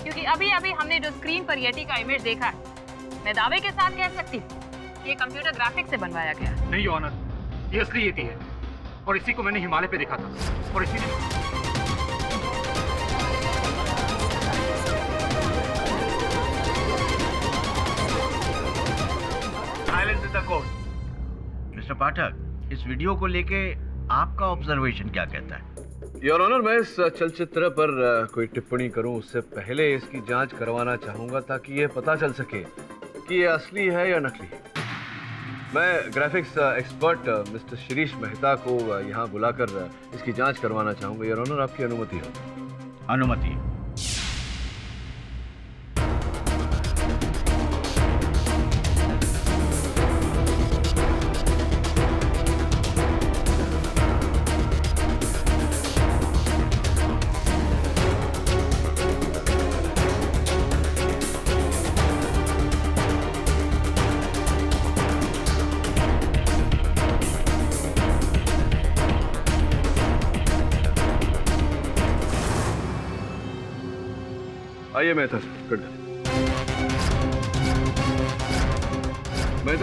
क्योंकि अभी अभी हमने जो स्क्रीन पर येटी का इमेज देखा है, मैं दावे के साथ कह सकती हूँ ये कंप्यूटर ग्राफिक्स से बनवाया गया है। नहीं योर ऑनर, ये असली येती है और इसी को मैंने हिमालय पे देखा था और इसी silence in the court. Mister Pathak, इस वीडियो को लेके आपका ऑब्जर्वेशन क्या कहता है? योर ऑनर, मैं इस चलचित्र पर कोई टिप्पणी करूं उससे पहले इसकी जांच करवाना चाहूंगा ताकि ये पता चल सके कि ये असली है या नकली है। मैं graphics expert mister Shirish Mehta को यहाँ बुलाकर इसकी जांच करवाना चाहूंगा। योर ऑनर, आपकी अनुमति हो? अनुमति। आइए मेहता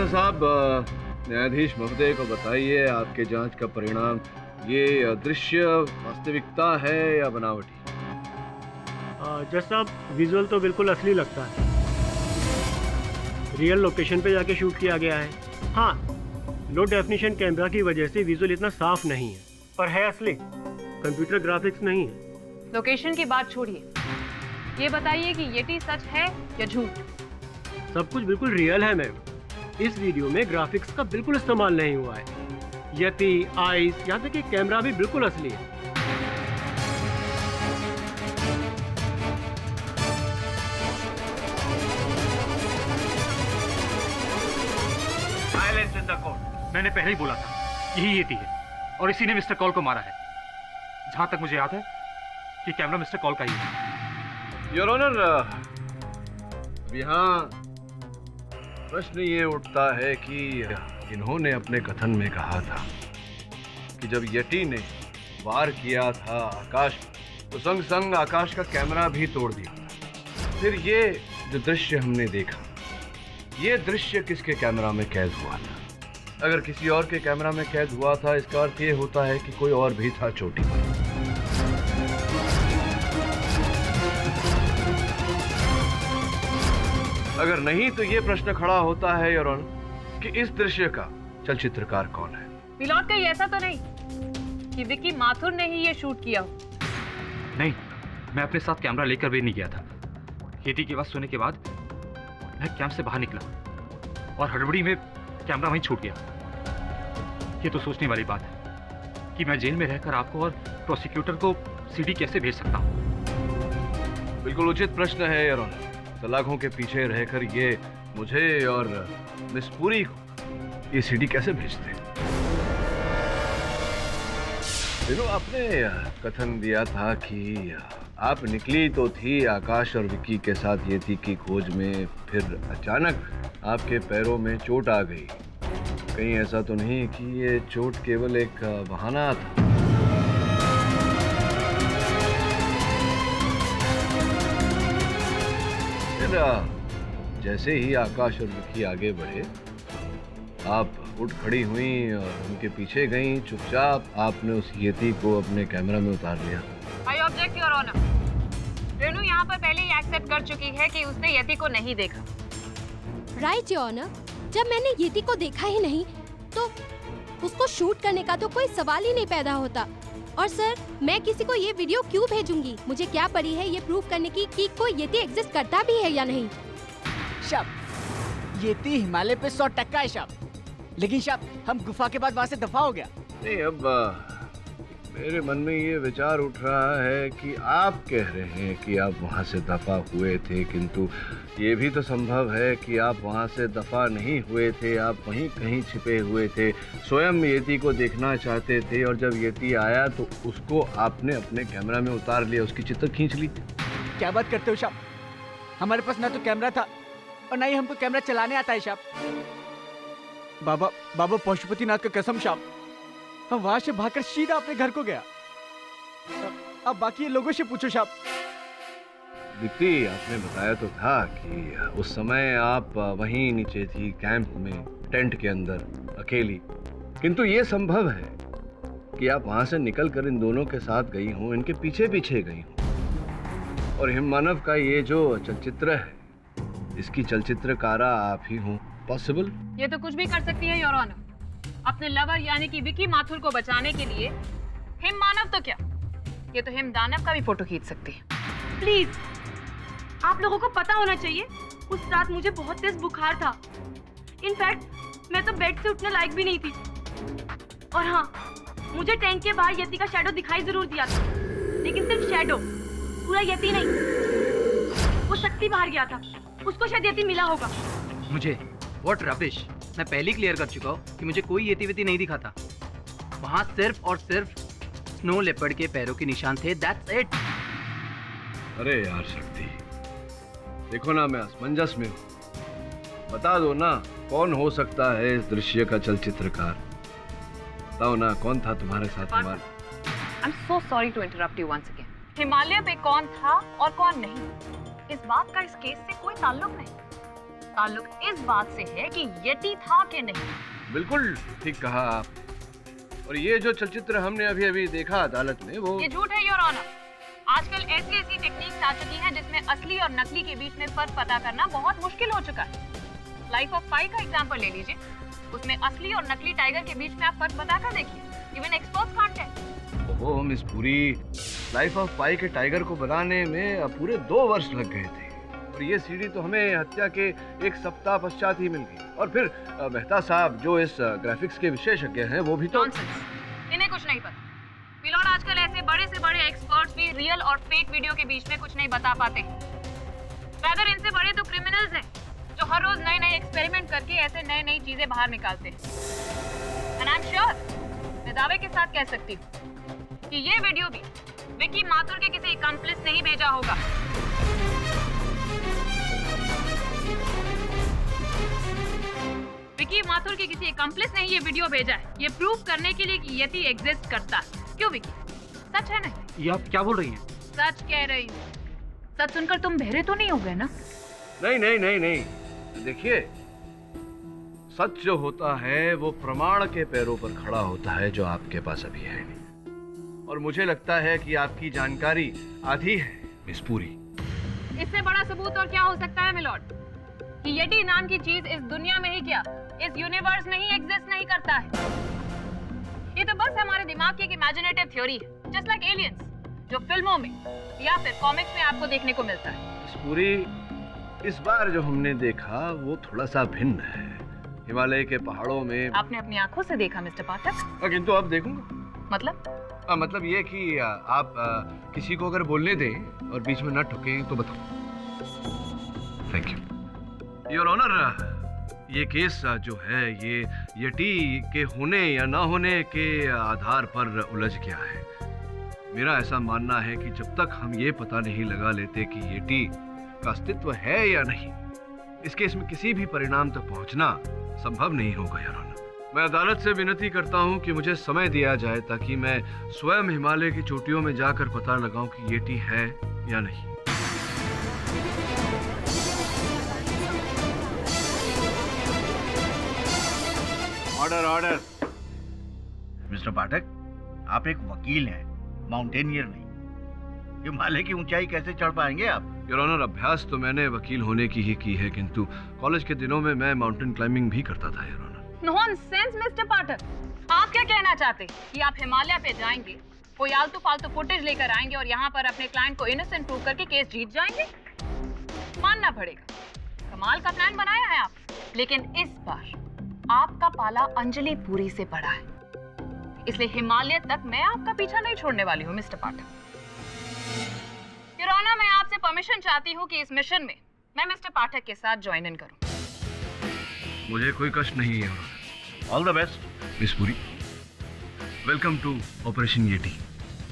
साहब, न्यायाधीश महोदय को बताइए आपके जांच का परिणाम। ये दृश्य वास्तविकता है या बनावटी? जज साहब, विजुअल तो बिल्कुल असली लगता है। रियल लोकेशन पे जाके शूट किया गया है। हाँ, लो डेफिनेशन कैमरा की वजह से विजुअल इतना साफ नहीं है, पर है असली। कंप्यूटर ग्राफिक्स नहीं है। लोकेशन की बात छोड़िए, ये बताइए कि येटी सच है या झूठ? सब कुछ बिल्कुल रियल है मैम। इस वीडियो में ग्राफिक्स का बिल्कुल इस्तेमाल नहीं हुआ है। यति, आइस, यहाँ तक कि कैमरा भी बिल्कुल असली है। evidence in the court. मैंने पहले ही बोला था यही येती है और इसी ने मिस्टर कॉल को मारा है। जहां तक मुझे याद है कि कैमरा मिस्टर कॉल का ही है। योर ऑनर, यहाँ प्रश्न ये उठता है कि इन्होंने अपने कथन में कहा था कि जब यटी ने वार किया था आकाश तो संग संग आकाश का कैमरा भी तोड़ दिया था। फिर ये जो दृश्य हमने देखा, ये दृश्य किसके कैमरा में कैद हुआ था? अगर किसी और के कैमरा में कैद हुआ था, इसका अर्थ ये होता है कि कोई और भी था चोटी पर। अगर नहीं तो ये प्रश्न खड़ा होता है योर ऑनर कि इस दृश्य का चलचित्रकार कौन है? पिलॉट कहीं ऐसा तो नहीं कि विकी माथुर ने ही ये शूट किया हो? नहीं, मैं अपने साथ कैमरा लेकर भी नहीं गया था। खेती की आवाज सुनने के बाद मैं कैंप से बाहर निकला और हड़बड़ी में कैमरा वहीं छूट गया। ये तो सोचने वाली बात है कि मैं जेल में रहकर आपको और प्रोसिक्यूटर को सीडी कैसे भेज सकता हूँ। बिल्कुल उचित प्रश्न है योर ऑनर। सलाखों के पीछे रहकर ये मुझे और मिस पुरी को ये सीडी कैसे भेजते? आपने कथन दिया था कि आप निकली तो थी आकाश और विक्की के साथ येती की खोज में, फिर अचानक आपके पैरों में चोट आ गई। कहीं ऐसा तो नहीं कि ये चोट केवल एक बहाना था? फिर जैसे ही आकाश और विक्की आगे बढ़े, आप उठ खड़ी हुई और उनके पीछे गईं। चुपचाप आपने उस येती को अपने कैमरा में उतार लिया। I object your honour. Renu यहाँ पर पहले ही एक्सेप्ट कर चुकी है कि उसने येती को नहीं देखा। राइट योर ऑनर, जब मैंने येती को देखा ही नहीं तो उसको शूट करने का तो कोई सवाल ही नहीं पैदा होता। और सर, मैं किसी को ये वीडियो क्यों भेजूंगी? मुझे क्या पड़ी है ये प्रूव करने की कि कोई येती एग्जिस्ट करता भी है या नहीं? शब, येती हिमालय पे 100% है शब। लेकिन शब, हम गुफा के बाद वहाँ से दफा हो गया। नहीं, अब मेरे मन में ये विचार उठ रहा है कि आप कह रहे हैं कि आप वहाँ से दफा हुए थे, किंतु ये भी तो संभव है कि आप वहाँ से दफा नहीं हुए थे, आप वहीं कहीं छिपे हुए थे, स्वयं येती को देखना चाहते थे और जब येती आया तो उसको आपने अपने कैमरा में उतार लिया, उसकी चित्र खींच ली। क्या बात करते हो शब? हमारे पास ना तो कैमरा था और ना ही हमको कैमरा चलाने आता है शब। बाबा पशुपतिनाथ का कसम शब, हम वहां से भागकर सीधा अपने घर को गया। अब बाकी लोगों से पूछो शब। दीप्ति, आपने बताया तो था कि उस समय आप वहीं नीचे थी कैंप में, टेंट के अंदर अकेली, किंतु ये संभव है कि आप वहां से निकलकर इन दोनों के साथ गई हूँ, इनके पीछे पीछे गई हूँ। और हिममानव का ये जो चलचित्र है, इसकी चलचित्रकारा आप ही हूँ। पॉसिबल? ये तो कुछ भी कर सकती है योर ऑनर। अपने लवर यानी कि विकी माथुर को बचाने के लिए हिम मानव तो क्या, ये तो हिम दानव का भी फोटो खींच सकती है। प्लीज, आप लोगों को पता होना चाहिए उस रात मुझे बहुत तेज बुखार था। इनफैक्ट मैं तो बेड से उठने लायक भी नहीं थी। और हाँ, मुझे टेंट के बाहर यति का शैडो दिखाई जरूर दिया था, लेकिन सिर्फ शैडो, पूरा यति नहीं। वो शक्ति बाहर गया था, उसको शायद यति मिला होगा। मुझे व्हाट रबिश, मैं पहले क्लियर कर चुका हूँ कि मुझे कोई येती वेती नहीं दिखा था। वहाँ सिर्फ और सिर्फ स्नो लेपर्ड के पैरों के निशान थे, दैट्स इट। अरे यार शक्ति, देखो ना मैं असमंजस में हूँ, बता दो ना कौन हो सकता है इस दृश्य का चलचित्रकार? बताओ ना, कौन था तुम्हारे साथ? I am so sorry to interrupt you once again. Himalaya पे कौन था और कौन नहीं, इस बात का इस केस से कोई ताल्लुक नहीं। ताल्लुक इस बात से है कि येती था कि नहीं। बिल्कुल ठीक कहा आप। और ये जो चलचित्र हमने अभी अभी देखा अदालत में, वो ये झूठ है योर ऑनर। आजकल ऐसी टेक्निक्स आ चुकी हैं जिसमें असली और नकली के बीच में फर्क पता करना बहुत मुश्किल हो चुका है। लाइफ ऑफ पाई का एग्जांपल ले लीजिए, उसमें असली और नकली टाइगर के बीच में आप फर्क पता कर देखिए, इवन एक्सपर्ट्स कांट टेल। ओहो मिस पुरी, लाइफ ऑफ पाई के टाइगर को बनाने में पूरे 2 वर्ष लग गए थे, और ये सीडी तो हमें हत्या के 1 सप्ताह पश्चात ही मिल गई। और फिर मेहता साहब जो इस ग्राफिक्स के विशेषज्ञ हैं, वो भी तो इन्हें कुछ नहीं पता। पिलॉट, आजकल ऐसे बड़े से बड़े एक्सपर्ट्स भी रियल और फेक वीडियो के बीच में कुछ नहीं बता पाते। अगर इनसे बड़े तो क्रिमिनल्स हैं जो हर रोज नए नए एक्सपेरिमेंट करके ऐसे नई नई चीजें बाहर निकालते हैं। एंड आई एम श्योर, मैं दावे के साथ कह सकती हूँ कि ये वीडियो भी विकी माथुर के किसी अकम्प्लिस ने ही भेजा होगा। विकी माथुर के किसी अकम्प्लिस ने ही ये वीडियो भेजा है, ये प्रूव करने के लिए कि यति एग्जिस्ट करता है। क्यों विकी, सच है नहीं? ये आप क्या बोल रही हैं? सच कह रही हूँ। सच सुनकर तुम बहरे तो नहीं हो गए ना? नहीं नहीं नहीं नहीं, देखिए सच जो होता है वो प्रमाण के पैरों पर खड़ा होता है, जो आपके पास अभी है नहीं। और मुझे लगता है कि आपकी जानकारी आधी है मिस पुरी। इससे बड़ा सबूत और क्या हो सकता है मिलॉर्ड कि यटी नाम की चीज इस दुनिया में ही क्या इस यूनिवर्स में ही एग्जिस्ट नहीं करता है। ये तो बस हमारे दिमाग की एक इमेजिनेटिव थ्योरी है, जस्ट लाइक एलियंस, जो फिल्मों में या फिर कॉमिक्स में आपको देखने को मिलता है। मिस पुरी, इस बार जो हमने देखा वो थोड़ा सा भिन्न है। हिमालय के पहाड़ों में आपने अपनी आंखों से देखा मिस्टर पाठक? किंतु अब देखूंगा। मतलब मतलब ये कि आप किसी को अगर बोलने दें और बीच में न ठुके तो बताओ। Thank you your honour. ये केस जो है ये यटी के होने या ना होने के आधार पर उलझ गया है। मेरा ऐसा मानना है कि जब तक हम ये पता नहीं लगा लेते कि यटी का अस्तित्व है या नहीं, इस केस में किसी भी परिणाम तक पहुंचना संभव नहीं होगा योर ऑनर। मैं अदालत से विनती करता हूं कि मुझे समय दिया जाए ताकि मैं स्वयं हिमालय की चोटियों में जाकर पता लगाऊं कि यटी है या नहीं। Order order. मिस्टर पाठक, आप एक वकील हैं, माउंटेनियर नहीं। हिमालय की ऊंचाई कैसे चढ़ पाएंगे आप? योर ऑनर, अभ्यास तो मैंने वकील होने की ही की है, किंतु कॉलेज के दिनों में मैं माउंटेन क्लाइंबिंग भी करता था योर ऑनर। नॉनसेंस मिस्टर पाठक, आप क्या कहना चाहते हैं कि आप हिमालय पे जाएंगे, कोई आलतू फालतू फुटेज लेकर आएंगे और यहाँ पर अपने क्लाइंट को इनोसेंट प्रूव करके केस जीत जाएंगे? मानना पड़ेगा, कमाल का प्लान बनाया है आप, लेकिन इस बार आपका पाला अंजलि पुरी से पड़ा है, इसलिए हिमालय तक मैं आपका पीछा नहीं छोड़ने वाली हूँ मिस्टर पाठक। योर ऑनर, मैं आपसे परमिशन चाहती हूँ कि इस मिशन में मैं मिस्टर पाठक के साथ ज्वाइन इन करूँ। मुझे कोई कष्ट नहीं है your honour. All the best miss Puri. Welcome to operation yeti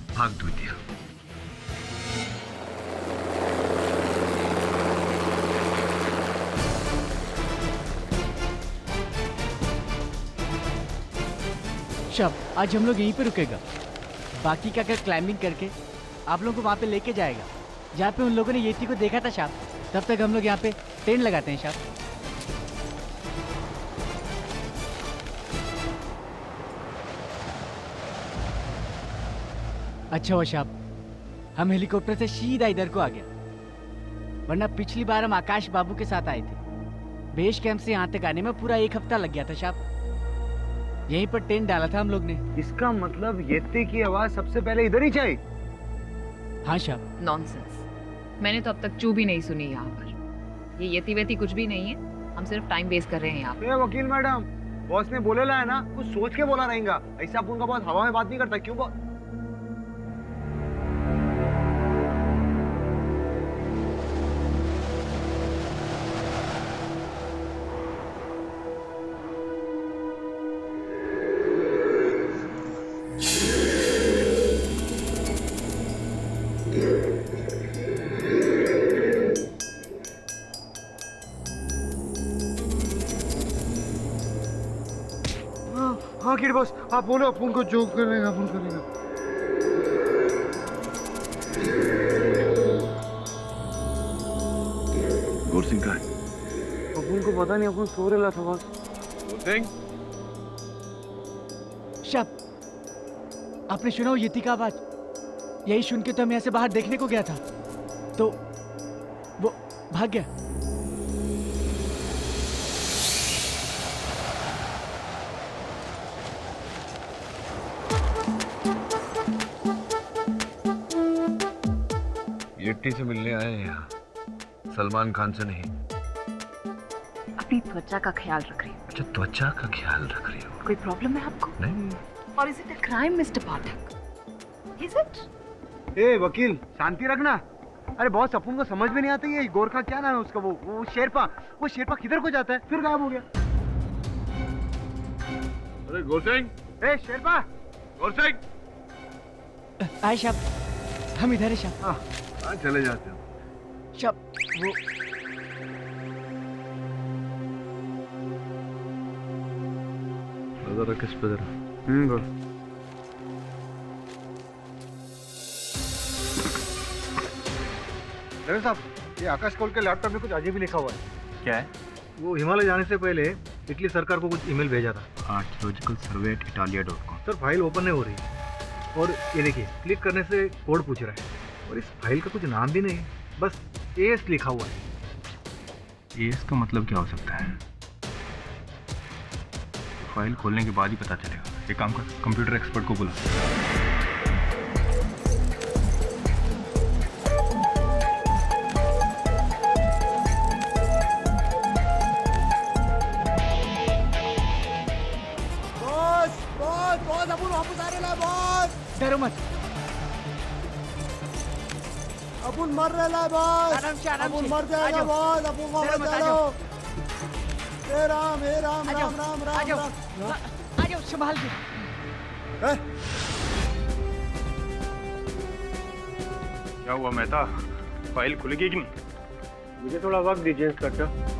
भाग द्वितीय। शब, आज हम लोग यहीं पे रुकेगा, बाकी का कर क्लाइंबिंग करके आप लोगों को वहाँ पे लेके जाएगा जहाँ पे उन लोगों ने येती को देखा था शाम। तब तक हम लोग यहाँ पे टेंट लगाते हैं शाम। अच्छा हुआ शाम हम हेलीकॉप्टर से सीधा इधर को आ गया, वरना पिछली बार हम आकाश बाबू के साथ आए थे। बेस कैंप से यहाँ तक आने में पूरा 1 हफ्ता लग गया था शाम। यहीं पर टेंट डाला था हम लोग ने। इसका मतलब येती की आवाज सबसे पहले इधर ही चाहिए? हाँ शाम। नॉनसेंस, मैंने तो अब तक चू भी नहीं सुनी यहाँ पर। ये येती वेती कुछ भी नहीं है, हम सिर्फ टाइम वेस्ट कर रहे हैं यहाँ पर। वकील मैडम, बॉस ने बोलेला है ना, कुछ सोच के बोला रहेगा। ऐसे आप उनका बहुत हवा में बात नहीं करता, क्यों? हाँ किड बॉस, आप बोलो, अपन को जो करेगा अपन करेगा। गौर सिंह का है? अपन को पता नहीं, अपन सो रहा था बस। गौर सिंह? शब, आपने सुना वो येती का आवाज? यही सुन के तो हम यहाँ से बाहर देखने को गया था, तो वो भाग गया। येटी से मिलने आए हैं यहाँ, सलमान खान से नहीं। अपनी त्वचा का ख्याल रख रही हूँ। अच्छा, त्वचा का ख्याल रख रही हो? कोई प्रॉब्लम है आपको? नहीं। और is it a crime mister Pathak? Is it? ए वकील, शांति रखना। अरे बॉस अपन को समझ में नहीं आता ये गोरखा क्या नाम है उसका, वो शेरपा किधर को जाता है फिर गायब हो गया। अरे गोरसिंह, ए शेरपा, गोरसिंह। आए शब, हम इधर है शब। कहाँ चले जाते हो? शब वो जरा किस पे जरा। बोल। डॉक्टर साहब, ये आकाश कौल के लैपटॉप में कुछ अजीब ही लिखा हुआ है। क्या है? वो हिमालय जाने से पहले इटली सरकार को कुछ ईमेल भेजा था। आर्कियोलॉजिकल सर्वे @italia.com। सर फाइल ओपन नहीं हो रही और ये देखिए क्लिक करने से कोड पूछ रहा है और इस फाइल का कुछ नाम भी नहीं, बस एस लिखा हुआ है। इसका मतलब क्या हो सकता है? फाइल खोलने के बाद ही पता चलेगा। एक काम कर, कंप्यूटर एक्सपर्ट को बुला। बॉस अपन वापस आ रहे हैं बॉस। डरो मत, अपन मर रहे हैं बॉस। आराम से अपन मर जाएगा बॉस। अपन वापस आ जाओ। हे राम राम राम राम आ जाओ संभाल के। क्या हुआ मेहता, फाइल खुलेगी कि नहीं? मुझे थोड़ा वक्त दीजिए इंस्पेक्टर।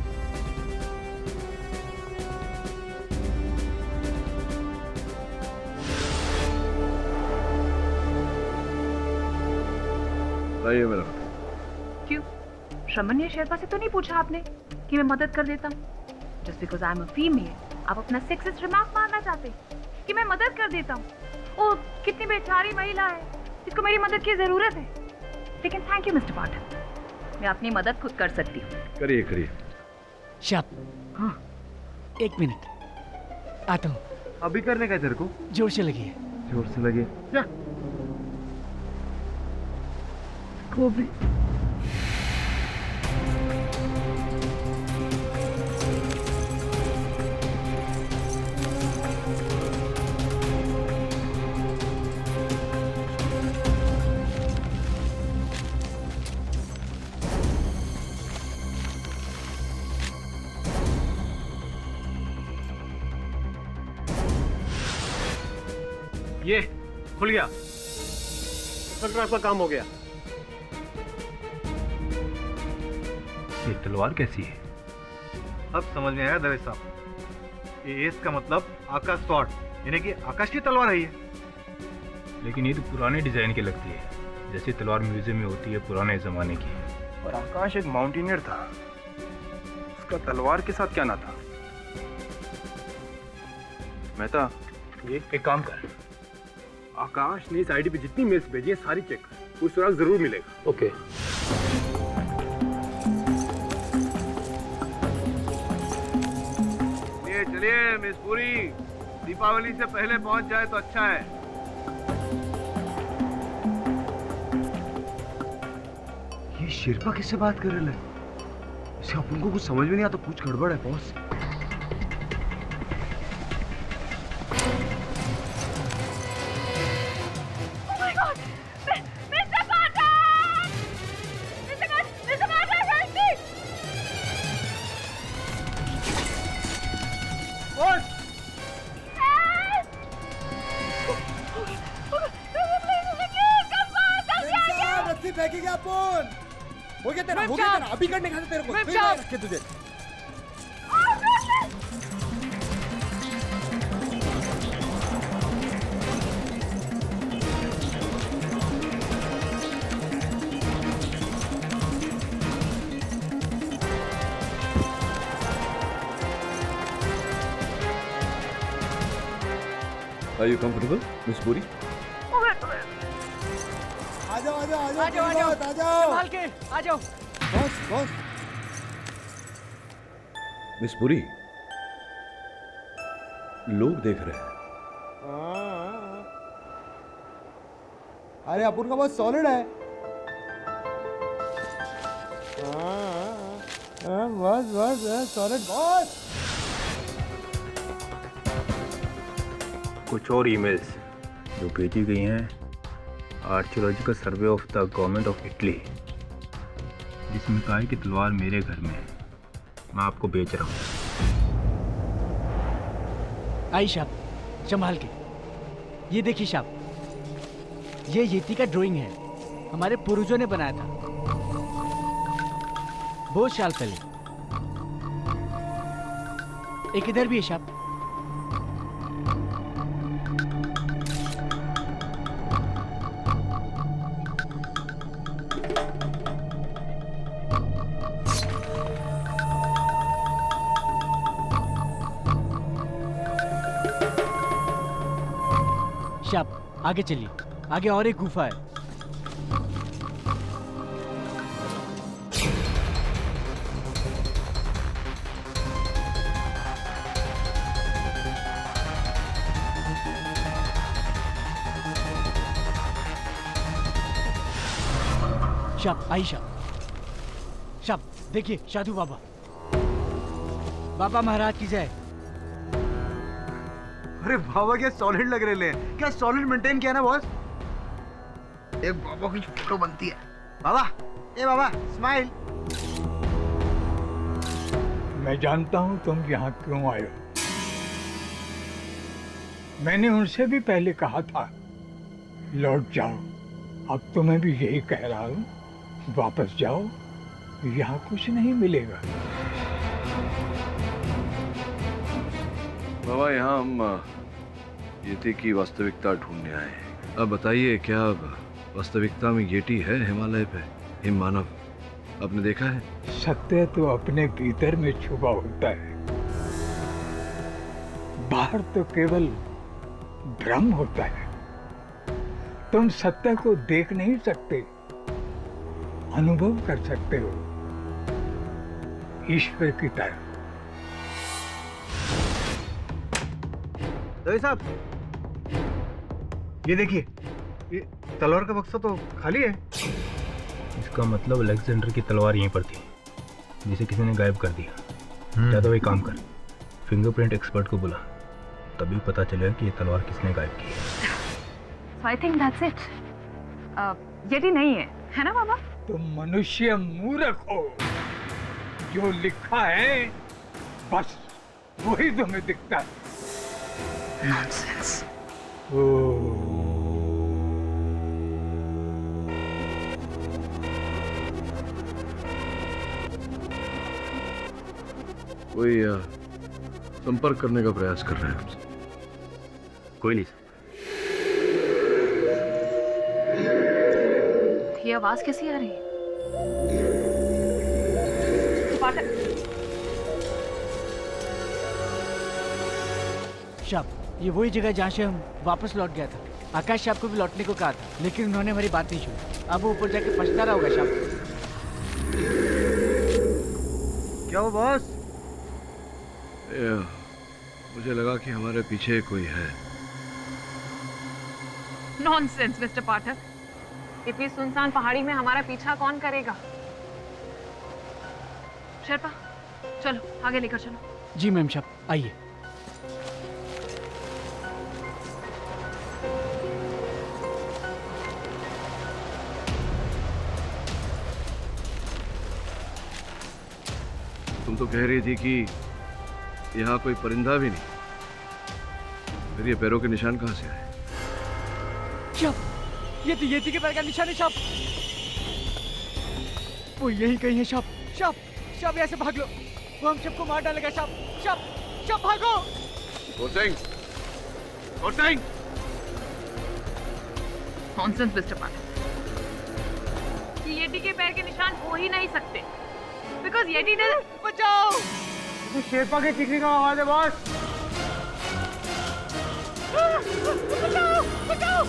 आइए मेरा। क्यों? श्रमण या शेरपा से तो नहीं पूछा आपने कि मैं मदद कर देता हूँ? Just because I am a female आप अपना सेक्सिस्ट रिमार्क मारना चाहते कि मैं मदद कर देता हूँ? ओ कितनी बेचारी महिला है जिसको मेरी मदद की जरूरत है। लेकिन थैंक यू मिस्टर पाठक, मैं अपनी मदद खुद कर सकती हूँ। करिए करिए। शब, हाँ 1 मिनट आता हूँ। अभी करने का तेरे को? जोर से लगी है। जोर से लगी क्या? को भी ये खुल गया। इंस्पेक्टर आपका काम हो गया। ये तलवार कैसी है? अब समझ में आया दवेश साहब, ये एस का मतलब आकाश स्वॉर्ड, यानी कि आकाश की तलवार है ये। लेकिन ये तो पुराने डिजाइन की लगती है, जैसी तलवार म्यूजियम में होती है पुराने जमाने की। और आकाश एक माउंटेनियर था, उसका तलवार के साथ क्या ना था? मेहता, ये एक काम कर, आकाश ने इस आईडी पे जितनी मेल्स भेजी है सारी चेक कर, कोई सुराग जरूर मिलेगा। ओके। चलिए मिस पुरी, दीपावली से पहले पहुंच जाए तो अच्छा है। ये शेरपा किससे बात कर रहे हैं? इसे अपन को कुछ समझ में नहीं आता, कुछ गड़बड़ है बॉस। फेंकेगा अपन हो गया तेरा, अभी करने का तेरे को फिर मैं रखे तुझे। Are you comfortable, Miss Puri? आ जाओ संभाल के आ जाओ। बॉस मिस पुरी, लोग देख रहे हैं। अरे अपन का बहुत सॉलिड है। बस सॉलिड बॉस। कुछ और ईमेल्स जो भेजी गई हैं archaeological survey of the government of Italy, जिसमें कहा है कि तलवार मेरे घर में है, मैं आपको बेच रहा हूँ। आई साहब, संभाल के। ये देखिए साहब, ये येती का ड्राइंग है, हमारे पूर्वजों ने बनाया था बहुत साल पहले। एक इधर भी है साहब। साहब आगे चलिए, आगे और एक गुफा है। शाप आई शाप देखिए, साधु बाबा, बाबा महाराज की जय। अरे बाबा क्या सॉलिड लग रहे हैं, क्या सॉलिड मेंटेन किया ना बॉस। एक बाबा की फोटो बनती है। बाबा, ए बाबा स्माइल। मैं जानता हूं तुम यहाँ क्यों आए हो। मैंने उनसे भी पहले कहा था लौट जाओ, अब तो मैं भी यही कह रहा हूँ, वापस जाओ, यहाँ कुछ नहीं मिलेगा। बाबा यहाँ हम येती की वास्तविकता ढूंढने आए हैं। अब बताइए, क्या वास्तविकता में येटी है हिमालय पे, हिम मानव? आपने देखा है? सत्य तो अपने भीतर में छुपा होता है, बाहर तो केवल भ्रम होता है। तुम सत्य को देख नहीं सकते, अनुभव कर सकते हो, ईश्वर की तरह। दही साहब, ये देखिए, ये तलवार का बक्सा तो खाली है। इसका मतलब अलेक्जेंडर की तलवार यहीं पर थी, जिसे किसी ने गायब कर दिया। ज्यादा एक काम कर, फिंगरप्रिंट एक्सपर्ट को बुला, तभी पता चलेगा कि ये तलवार किसने गायब की है। So I think that's it. Yeti नहीं है ना बाबा? तुम मनुष्य मूर्ख हो, जो लिखा है बस वही तुम्हें दिखता है। Nonsense. कोई संपर्क करने का प्रयास कर रहे हैं हमसे। कोई नहीं। ये आवाज कैसी आ रही है? शाप, ये वही जगह जहाँ से हम वापस लौट गया था। आकाश शाप को भी लौटने को कहा था, लेकिन उन्होंने हमारी बात नहीं सुनी। अब वो ऊपर जाके पछता रहा होगा शाप। क्या हो बॉस? मुझे लगा कि हमारे पीछे कोई है। नॉनसेंस मिस्टर पाठक, इतनी सुनसान पहाड़ी में हमारा पीछा कौन करेगा? शेरपा, चलो आगे लेकर चलो। जी मैम शाप, आइए। तुम तो कह रही थी कि यहाँ कोई परिंदा भी नहीं, फिर ये पैरों के निशान कहाँ से आए? शाप, ये तो येती के पैर का निशान है शाप। वो यही कहीं है शाप। शाप, शाप यहाँ से भाग लो, वो हम सबको मार डालेगा शाप। शाप, शाप भागो। नॉनसेंस मिस्टर पाठक, कि येटी के पैर के निशान हो ही नहीं सकते, बिकॉज येटी ने बचाओ। शेरपा के चीखने का आवाज है बॉस। बचाओ, बचाओ।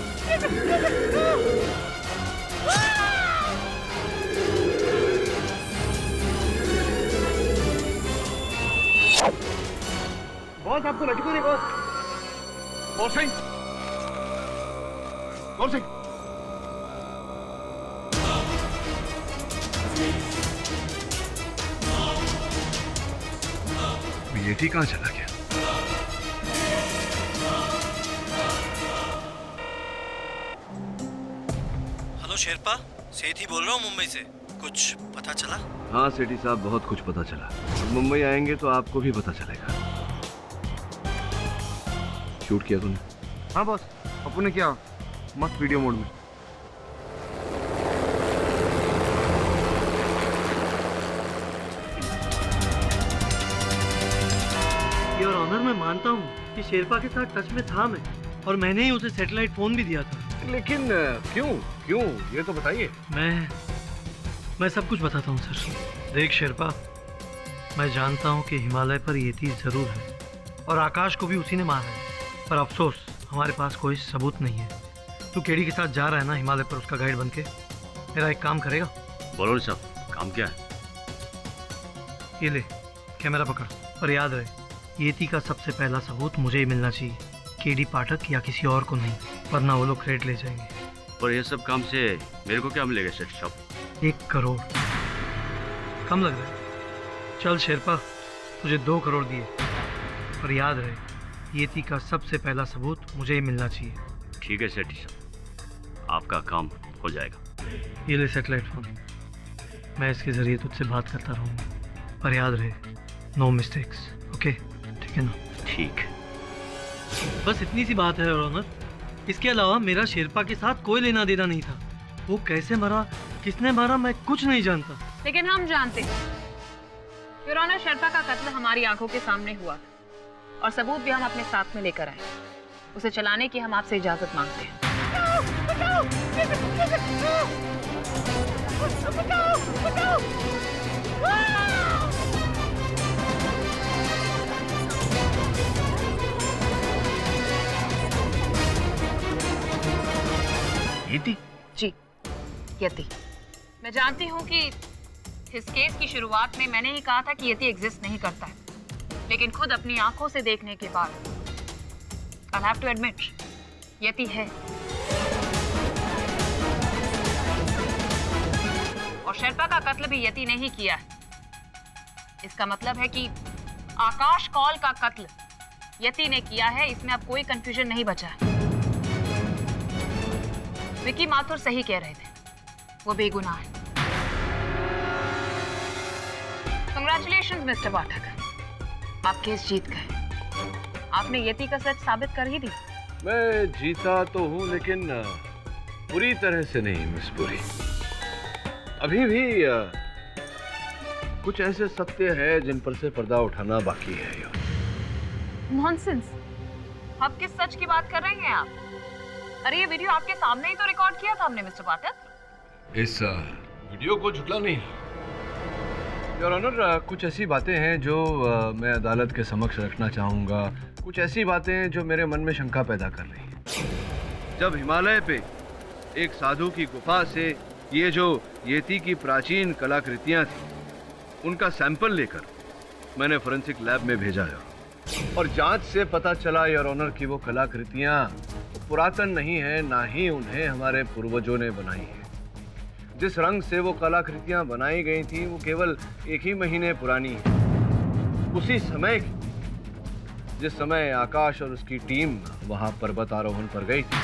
बॉस आपको लटको नहीं बॉस। कौन सिंह, कौन सिंह, येटी कहाँ चला गया? हेलो शेरपा, सेठी बोल रहा हूँ मुंबई से। कुछ पता चला? हाँ सेठी साहब, बहुत कुछ पता चला। अब मुंबई आएंगे तो आपको भी पता चलेगा। शूट किया तूने? हाँ बॉस, अपू ने किया, मस्त वीडियो मोड में। योर ऑनर, मैं मानता हूँ कि शेरपा के साथ टच में था मैं, और मैंने ही उसे सैटेलाइट फोन भी दिया था। लेकिन क्यों ये तो बताइए। मैं सब कुछ बताता हूँ सर। देख शेरपा, मैं जानता हूँ कि हिमालय पर येती जरूर है और आकाश को भी उसी ने मारा है, पर अफसोस हमारे पास कोई सबूत नहीं है। तू केडी के साथ जा रहा है ना हिमालय पर उसका गाइड बनके? मेरा एक काम करेगा? बोलो साहब, काम क्या है? ये ले कैमरा पकड़, और याद रहे येती का सबसे पहला सबूत मुझे ही मिलना चाहिए, केडी पाठक या किसी और को नहीं, वरना वो लोग क्रेडिट ले जाएंगे। और ये सब काम से मेरे को क्या मिलेगा सेठ साहब? 1 करोड़ कम लग रहा है? चल शेरपा, तुझे 2 करोड़ दिए, पर याद रहे येती का सबसे पहला सबूत मुझे ही मिलना चाहिए। ठीक है सेठ साहब, आपका काम हो जाएगा। ये ले सैटेलाइट फोन, मैं इसके जरिए तुझसे बात करता रहूँगा, पर याद रहे नो मिस्टेक्स, ओके? ठीक है ना? ठीक है। बस इतनी सी बात है योर ऑनर। इसके अलावा मेरा शेरपा के साथ कोई लेना देना नहीं था। वो कैसे मरा, किसने मारा, मैं कुछ नहीं जानता। लेकिन हम जानते हैं योर ऑनर, शेरपा का कत्ल हमारी आंखों के सामने हुआ और सबूत भी हम अपने साथ में लेकर आए। उसे चलाने की हम आपसे इजाजत मांगते हैं। यति? जी यति। मैं जानती हूँ कि इस केस की शुरुआत में मैंने ही कहा था कि यति एग्जिस्ट नहीं करता है, लेकिन खुद अपनी आंखों से देखने के बाद I'll have to admit, यति है। और शेरपा का कत्ल भी यति ने ही किया है। इसका मतलब है कि आकाश कौल का कत्ल यति ने किया है, इसमें अब कोई कंफ्यूजन नहीं बचा है। विकी माथुर सही कह रहे थे, वो बेगुनाह है। कंग्रेचुलेशंस मिस्टर पाठक, आप केस जीत गए। आपने यति का सच साबित कर ही दी। मैं जीता तो हूँ, लेकिन पूरी तरह से नहीं मिस पुरी। अभी भी कुछ ऐसे सत्य है जिन पर से पर्दा उठाना बाकी है यार। नॉनसेंस, आप किस सच की बात कर रहे हैं आप? अरे ये वीडियो आपके सामने ही तो रिकॉर्ड किया था हमने मिस्टर पाठक। इस वीडियो को झुटला नहीं योर ऑनर। कुछ ऐसी बातें हैं जो मैं अदालत के समक्ष रखना चाहूँगा। कुछ ऐसी बातें जो मेरे मन में शंका पैदा कर रही हैं। जब हिमालय पे एक साधु की गुफा से ये जो येती की प्राचीन कलाकृतियाँ थी, उनका सैंपल लेकर मैंने फोरेंसिक लैब में भेजा है, और जांच से पता चला योर ऑनर कि वो कलाकृतियाँ पुरातन नहीं है, ना ही उन्हें हमारे पूर्वजों ने बनाई है। जिस रंग से वो कलाकृतियां बनाई गई थी वो केवल 1 ही महीने पुरानी है, उसी समय की जिस समय आकाश और उसकी टीम वहां पर्वत आरोहण पर गई थी।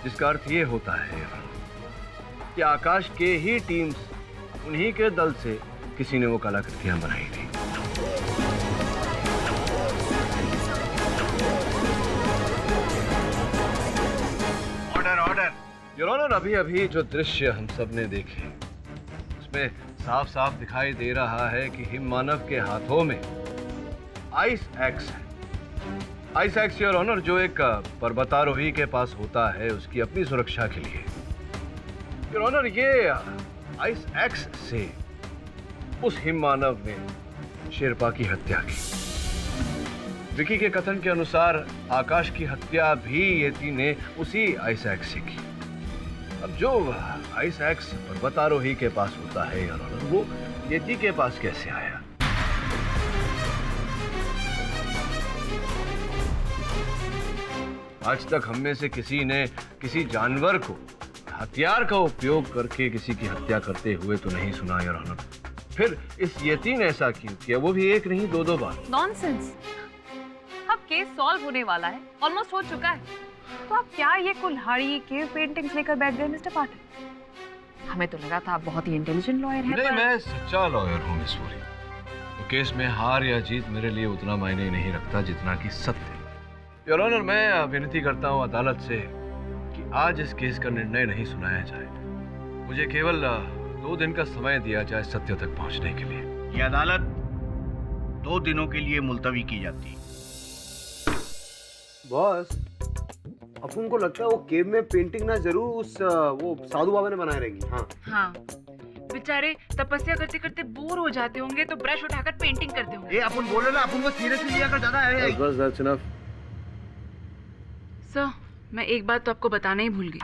जिसका अर्थ ये होता है कि आकाश के ही टीम, उन्हीं के दल से किसी ने वो कलाकृतियां बनाई थी। ऑर्डर। योर ऑनर, अभी अभी जो दृश्य हम सब ने देखे उसमें साफ साफ दिखाई दे रहा है कि हिम मानव के हाथों में आइस एक्स है। आइस एक्स योर ऑनर जो एक पर्वतारोही के पास होता है उसकी अपनी सुरक्षा के लिए। योर ऑनर, ये आइस एक्स से उस हिम मानव ने शेरपा की हत्या की। विकी के कथन के अनुसार आकाश की हत्या भी येती ने उसी आइस एक्स से की। अब जो आइस एक्स पर्वतारोही के पास होता है योर ऑनर, वो येती के पास कैसे आया? आज तक हम में से किसी ने किसी जानवर को हथियार का उपयोग करके किसी की हत्या करते हुए तो नहीं सुना योर ऑनर। फिर इस येती ने ऐसा क्यों किया, वो भी 1 नहीं 2 बार? नॉनसेंस। अब केस सॉल्व होने वाला है, ऑलमोस्ट हो चुका है। तो आप क्या ये कुल्हाड़ी केव पेंटिंग्स लेकर बैठ गए मिस्टर पाठक? हमें तो लगा था आप बहुत ही इंटेलिजेंट लॉयर हैं। नहीं, मैं सच्चा लॉयर हूँ मिस पूरी। तो केस में हार या जीत मेरे लिए उतना मायने नहीं रखता जितना कि सत्य। योर ऑनर, मैं विनती करता हूँ अदालत से कि आज इस केस का निर्णय नहीं सुनाया जाए। मुझे केवल 2 दिन का समय दिया जाए सत्य तक पहुँचने के लिए। ये अदालत 2 दिनों के लिए मुलतवी की जाती। बॉस, अपन को लगता है वो केव में पेंटिंग ना जरूर उस वो साधु बाबा ने बनाए रहेंगी। हाँ हाँ, बेचारे तपस्या करते करते बोर हो जाते होंगे तो ब्रश उठाकर पेंटिंग करते होंगे। ये अपन बोल रहे ना, अपन को सीरियसली लिया कर ज्यादा है। बस दैट्स इनफ। सर, मैं एक बात तो आपको बताना ही भूल गई।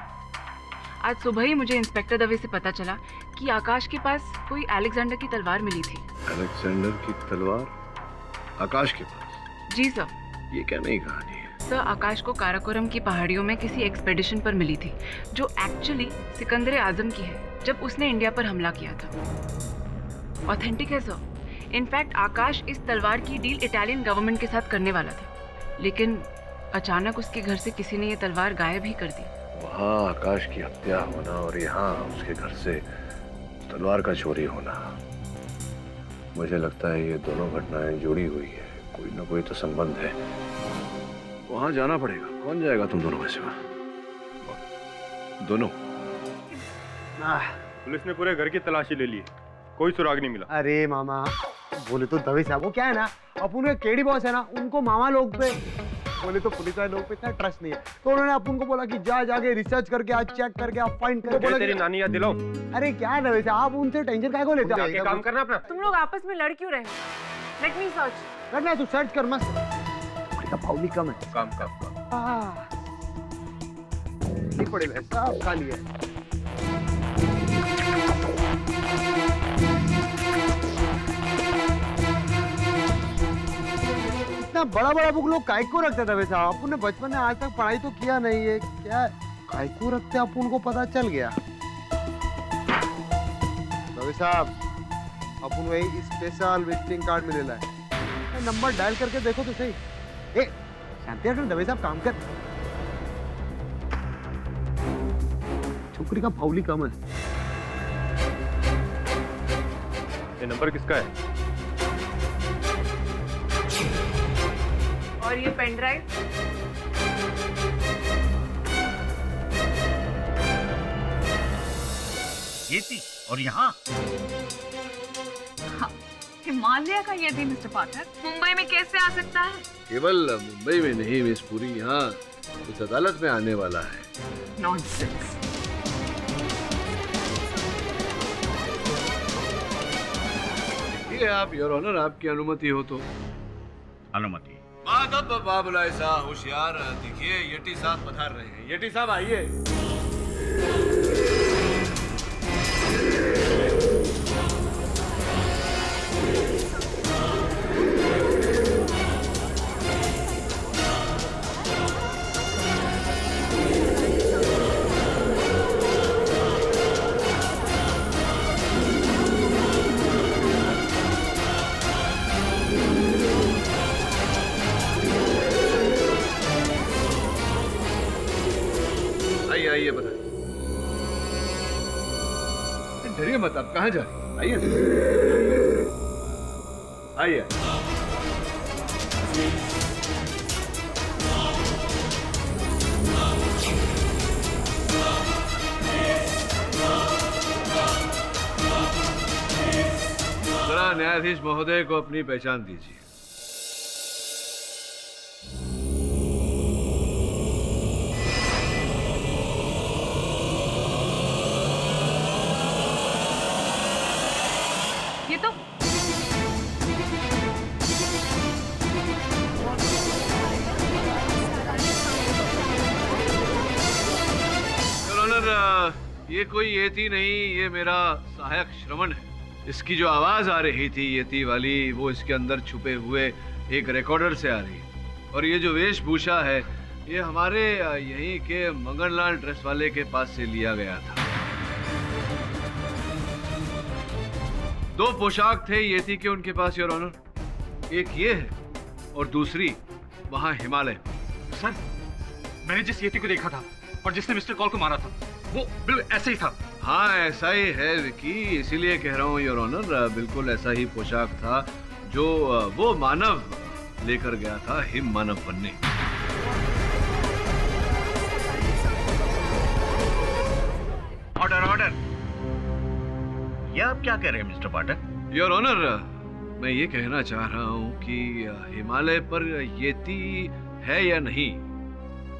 आज सुबह ही मुझे इंस्पेक्टर दवे से पता चला कि आकाश के पास कोई अलेक्जेंडर की तलवार मिली थी। अलेक्जेंडर की तलवार आकाश के पास? जी सर। ये क्या नई कहानी है? सर, आकाश को काराकोरम की पहाड़ियों में किसी एक्सपेडिशन पर मिली थी जो एक्चुअली सिकंदर आजम की है, जब उसने इंडिया पर हमला किया था। ऑथेंटिक है सर। इनफैक्ट आकाश इस तलवार की डील इटालियन गवर्नमेंट के साथ करने वाला था, लेकिन अचानक उसके घर से किसी ने ये तलवार गायब ही कर दी। वहाँ आकाश की हत्या होना और यहाँ उसके घर से तलवार का चोरी होना, मुझे लगता है ये दोनों घटनाएं जुड़ी हुई है। कोई ना कोई तो संबंध है। वहाँ जाना पड़ेगा। कौन जाएगा तुम दोनों में से? दोनों? पुलिस ने पूरे घर की तलाशी ले ली, कोई सुराग नहीं मिला। अरे मामा, बोले तो दवे साहब, वो क्या है ना, अपन के केडी बॉस है ना, उनको मामा लोग पे, बोले तो पुलिस वाले लोग पे इतना ट्रस्ट नहीं है, तो उन्होंने अपन को बोला कि जाके रिसर्च करके आज चेक करके आप फाइंड करके बोला तेरी नानी याद दिलाओ। अरे क्या है दवे साहब, आप उनसे टेंशन काहे को लेते हो? आगे काम करना अपना। तुम लोग आपस में लड़ क्यों रहे हो? Let me search. करना है तू सर्च कर, मस्त। का भाव भी कम है। काम नहीं पड़ेगा, सब खाली है। इतना बड़ा बड़ा बुक लोग काय को रखते थे वैसे? अपन ने बचपन में आज तक पढ़ाई तो किया नहीं है, क्या काय को रखते अपन को पता चल गया। दवे साहब, अपन वही स्पेशल विजिटिंग कार्ड मिलेला है, नंबर डायल करके देखो तो सही। ए शांति रखना दवे साहब, काम कर। छोकरी का फाउली कम है। ये नंबर किसका है? और ये पेन ड्राइव? ये थी और यहाँ हिमालय का ये थी मिस्टर पाठक। मुंबई में कैसे आ सकता है? केवल मुंबई में नहीं मिस पूरी, यहाँ उस अदालत में आने वाला है। नॉनसेंस। ये आप योर ऑनर, आपकी अनुमति हो तो। अनुमति। माधव बाबुलाए साहब होशियार, देखिए येटी साहब पधार रहे हैं। येटी साहब आइए। आइए बता। डरिए मत, आप कहाँ जा रहे हैं? आइए आइए। जरा न्यायाधीश महोदय को अपनी पहचान दीजिए। ये तो ये कोई येती नहीं, ये मेरा सहायक श्रवण है। इसकी जो आवाज आ रही थी येती वाली, वो इसके अंदर छुपे हुए एक रिकॉर्डर से आ रही है। और ये जो वेशभूषा है, ये हमारे यहीं के मंगनलाल ड्रेस वाले के पास से लिया गया था। 2 पोशाक थे येती के उनके पास योर ऑनर। एक ये है और दूसरी वहां हिमालय। सर, मैंने जिस यति को देखा था और जिसने मिस्टर कॉल को मारा था वो बिल्कुल ऐसे ही था। हाँ ऐसा ही है विकी, इसीलिए कह रहा हूँ योर ऑनर, बिल्कुल ऐसा ही पोशाक था जो वो मानव लेकर गया था हिम मानव बनने। ऑर्डर ऑर्डर, ये आप क्या कह रहे हैं मिस्टर पाठक? योर ऑनर, मैं ये कहना चाह रहा हूँ कि हिमालय पर येती है या नहीं,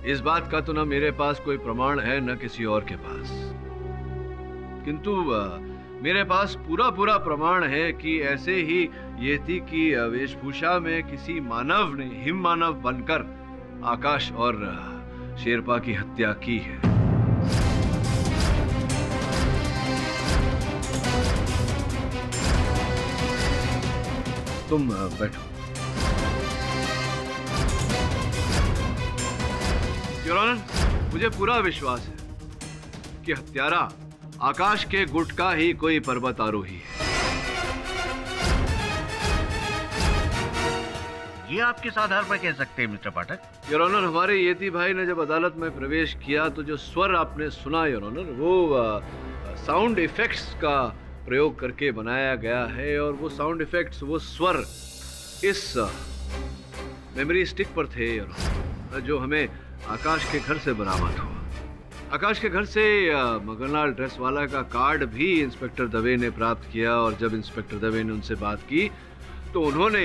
इस बात का तो ना मेरे पास कोई प्रमाण है न किसी और के पास, किंतु मेरे पास पूरा प्रमाण है कि ऐसे ही येती की वेशभूषा में किसी मानव ने हिम मानव बनकर आकाश और शेरपा की हत्या की है। तुम बैठो। योर ऑनर, मुझे पूरा विश्वास है कि हत्यारा आकाश के गुट का ही कोई पर्वत आरोही है। ये आप किस आधार पर कह सकते हैं मिस्टर पाठक? योर ऑनर, हमारे येती भाई ने जब अदालत में प्रवेश किया तो जो स्वर आपने सुना योर ऑनर, वो साउंड इफेक्ट्स का प्रयोग करके बनाया गया है, और वो साउंड इफेक्ट्स, वो स्वर इस मेमोरी स्टिक पर थे योर ऑनर, जो हमें आकाश के घर से बरामद हुआ। आकाश के घर से मगनलाल ड्रेस वाला का कार्ड भी इंस्पेक्टर दवे ने प्राप्त किया, और जब इंस्पेक्टर दवे ने उनसे बात की तो उन्होंने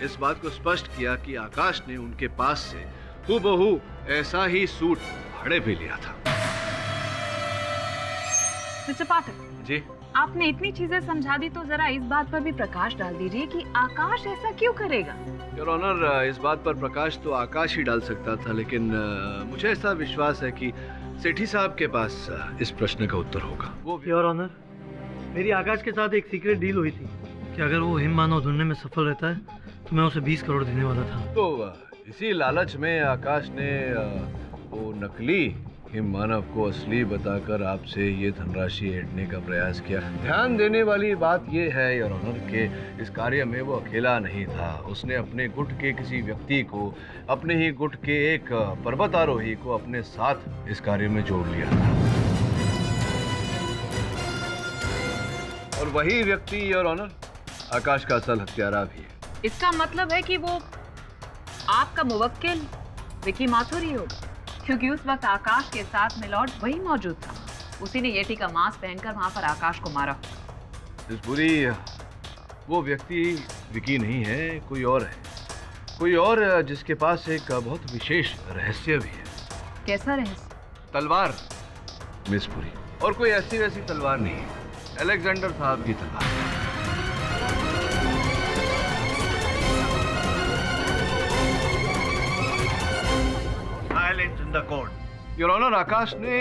इस बात को स्पष्ट किया कि आकाश ने उनके पास से हूबहू ऐसा ही सूट भाड़े पे लिया था। मिस्टर पाठक जी, आपने इतनी चीजें समझा दी तो जरा इस बात पर भी प्रकाश डाल दीजिए कि आकाश ऐसा क्यों करेगा। योर ऑनर, इस बात पर प्रकाश तो आकाश ही डाल सकता था, लेकिन मुझे ऐसा विश्वास है कि सेठी साहब के पास इस प्रश्न का उत्तर होगा। वो योर ऑनर, मेरी आकाश के साथ एक सीक्रेट डील हुई थी कि अगर वो हिम मानव ढूंढने में सफल रहता है तो मैं उसे 20 करोड़ देने वाला था। तो इसी लालच में आकाश ने वो नकली हिम मानव को असली बताकर आपसे ये धनराशि ऐंठने का प्रयास किया। ध्यान देने वाली बात ये है योर ऑनर कि इस कार्य में वो अकेला नहीं था, उसने अपने गुट के किसी व्यक्ति को, अपने ही गुट के एक पर्वतारोही को अपने साथ इस कार्य में जोड़ लिया था, और वही व्यक्ति योर ऑनर आकाश का असल हत्यारा भी है। इसका मतलब है कि वो आपका मुवक्किल विकी माथुर ही होगा, क्योंकि उस वक्त आकाश के साथ मिलॉर्ड वही मौजूद था। उसी ने येटी का मांस पहनकर वहां पर आकाश को मारा। इस बुरी वो व्यक्ति विकी नहीं है, कोई और है, कोई और जिसके पास एक बहुत विशेष रहस्य भी है। कैसा रहस्य? तलवार मिस पुरी, और कोई ऐसी वैसी तलवार नहीं है, अलेक्जेंडर साहब की तलवार। Silence in the court. Your honour, Akash ने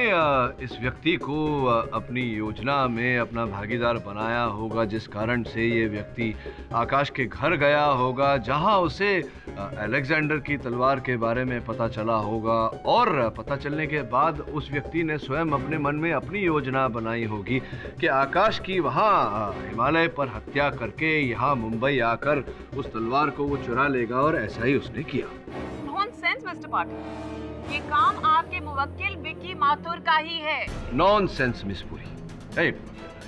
इस व्यक्ति को अपनी योजना में अपना भागीदार बनाया होगा, जिस कारण से ये व्यक्ति आकाश के घर गया होगा, जहां उसे अलेक्जेंडर की तलवार के बारे में पता चला होगा, और पता चलने के बाद उस व्यक्ति ने स्वयं अपने मन में अपनी योजना बनाई होगी कि आकाश की वहां हिमालय पर हत्या करके यहाँ मुंबई आकर उस तलवार को वो चुरा लेगा, और ऐसा ही उसने किया। नॉनसेंस मिस्टर पाठक, ये काम आपके मुवक्किल विकी माथुर का ही है। Nonsense miss Puri.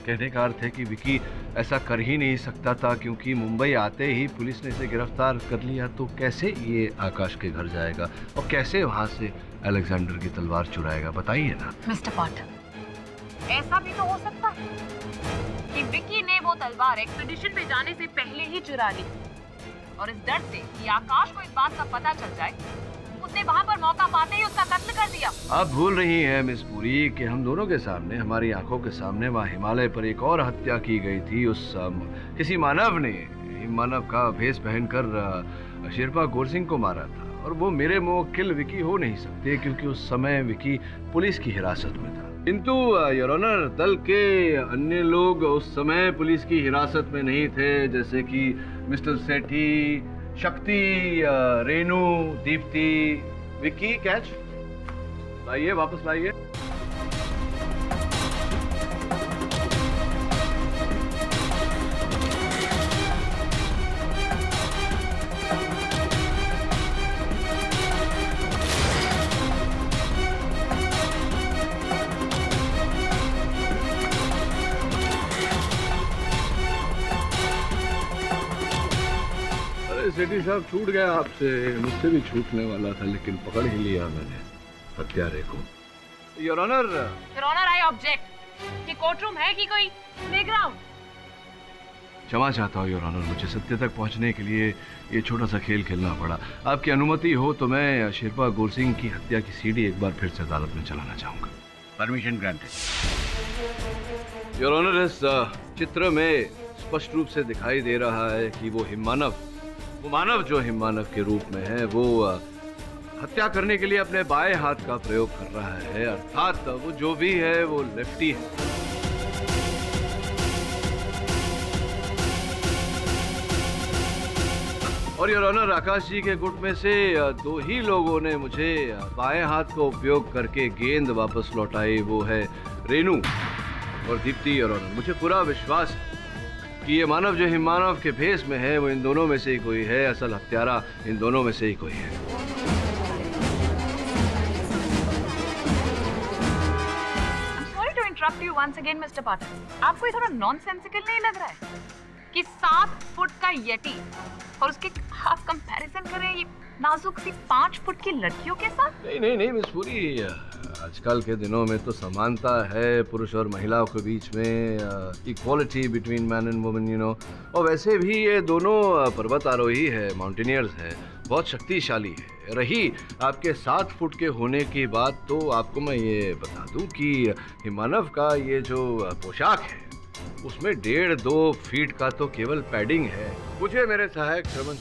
कहने का अर्थ है कि विकी ऐसा कर ही नहीं सकता था, क्योंकि मुंबई आते ही पुलिस ने इसे गिरफ्तार कर लिया, तो कैसे ये आकाश के घर जाएगा और कैसे वहां से अलेक्जेंडर की तलवार चुराएगा, बताइए ना। मिस्टर पाठक, ऐसा भी तो हो सकता है कि विकी ने वो तलवार एक्सपीडिशन पे जाने से पहले ही चुरा ली, और इस डर से कि आकाश को इस बात का पता चल जाए, उसने वहां पर मौका पाते ही उसका कत्ल कर दिया। आप भूल रही हैं मिस पुरी कि हम दोनों के सामने, हमारी आंखों के सामने वहाँ हिमालय पर एक और हत्या की गई थी। उस किसी मानव ने हिम मानव का भेष पहनकर शेरपा गोरसिंह को मारा था, और वो मेरे मुवक्किल विकी हो नहीं सकते, क्योंकि उस समय विकी पुलिस की हिरासत में था। किंतु योर ऑनर, दल के अन्य लोग उस समय पुलिस की हिरासत में नहीं थे, जैसे कि मिस्टर सेठी, शक्ति, रेनू, दीप्ति, विकी। कैच लाइए, वापस लाइए। अरे सेठी साहब, छूट गया आपसे, मुझसे भी छूटने वाला था, लेकिन पकड़ ही लिया मैंने हत्यारे को। Your honour, I object. ये कोर्ट रूम है कि कोई प्लेग्राउंड? क्षमा चाहता हूँ योर ऑनर, मुझे सत्य तक पहुँचने के लिए ये छोटा सा खेल खेलना पड़ा। आपकी अनुमति हो तो मैं शेरपा गौर सिंह की हत्या की सीडी एक बार फिर से अदालत में चलाना चाहूँगा। Permission granted. योर ऑनर, इस चित्र में स्पष्ट रूप से दिखाई दे रहा है कि वो मानव जो हिममानव के रूप में है, वो हत्या करने के लिए अपने बाएं हाथ का प्रयोग कर रहा है, अर्थात वो जो भी है वो लेफ्टी है। और योर ऑनर, आकाश जी के गुट में से दो ही लोगों ने मुझे बाएं हाथ का उपयोग करके गेंद वापस लौटाई, वो है रेनू और दीप्ति। योर ऑनर, मुझे पूरा विश्वास है कि ये मानव जो हिममानव के भेष में है, वो इन दोनों में से ही कोई है, असल हत्यारा इन दोनों में से ही कोई है। Interrupt you once again mister Pathak, आपको ये थोड़ा नॉनसेंसिकल नहीं लग रहा है कि 7 फुट का यटी और उसके आप कंपैरिजन करें ये नाजुक सी 5 फुट की लड़कियों के साथ? नहीं मिस पूरी, आजकल के दिनों में तो समानता है पुरुष और महिलाओं के बीच में, equality between man and women, you know. और वैसे भी ये दोनों पर्वत आरोही है, माउंटेनियर्स है, बहुत शक्तिशाली है। रही आपके 7 फुट के होने की बात, तो आपको मैं ये बता दूं कि हिमानव का ये जो पोशाक है उसमें 1.5-2 फीट का तो केवल पैडिंग है। मुझे मेरे सहायक श्रवण,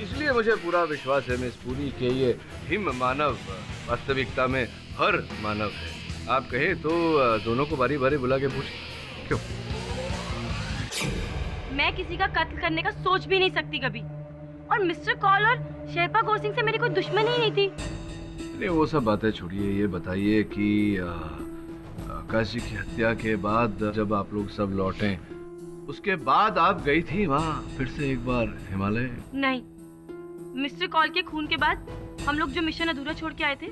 इसलिए मुझे पूरा विश्वास है मिस पूरी के ये हिम मानव वास्तविकता में हर मानव है। आप कहें तो दोनों को बारी बारी बुला के पूछ क्यों? मैं किसी का कत्ल करने का सोच भी नहीं सकती कभी, और मिस्टर कॉल और शेरपा गौर सिंह से मेरी कोई दुश्मनी ही नहीं थी। नहीं, वो सब बातें छोड़िए, ये बताइए कि आकाश जी की हत्या के बाद जब आप लोग सब लौटे, उसके बाद आप गई थी वहाँ फिर से एक बार हिमालय? नहीं, मिस्टर कॉल के खून के बाद हम लोग जो मिशन अधूरा छोड़ के आए थे,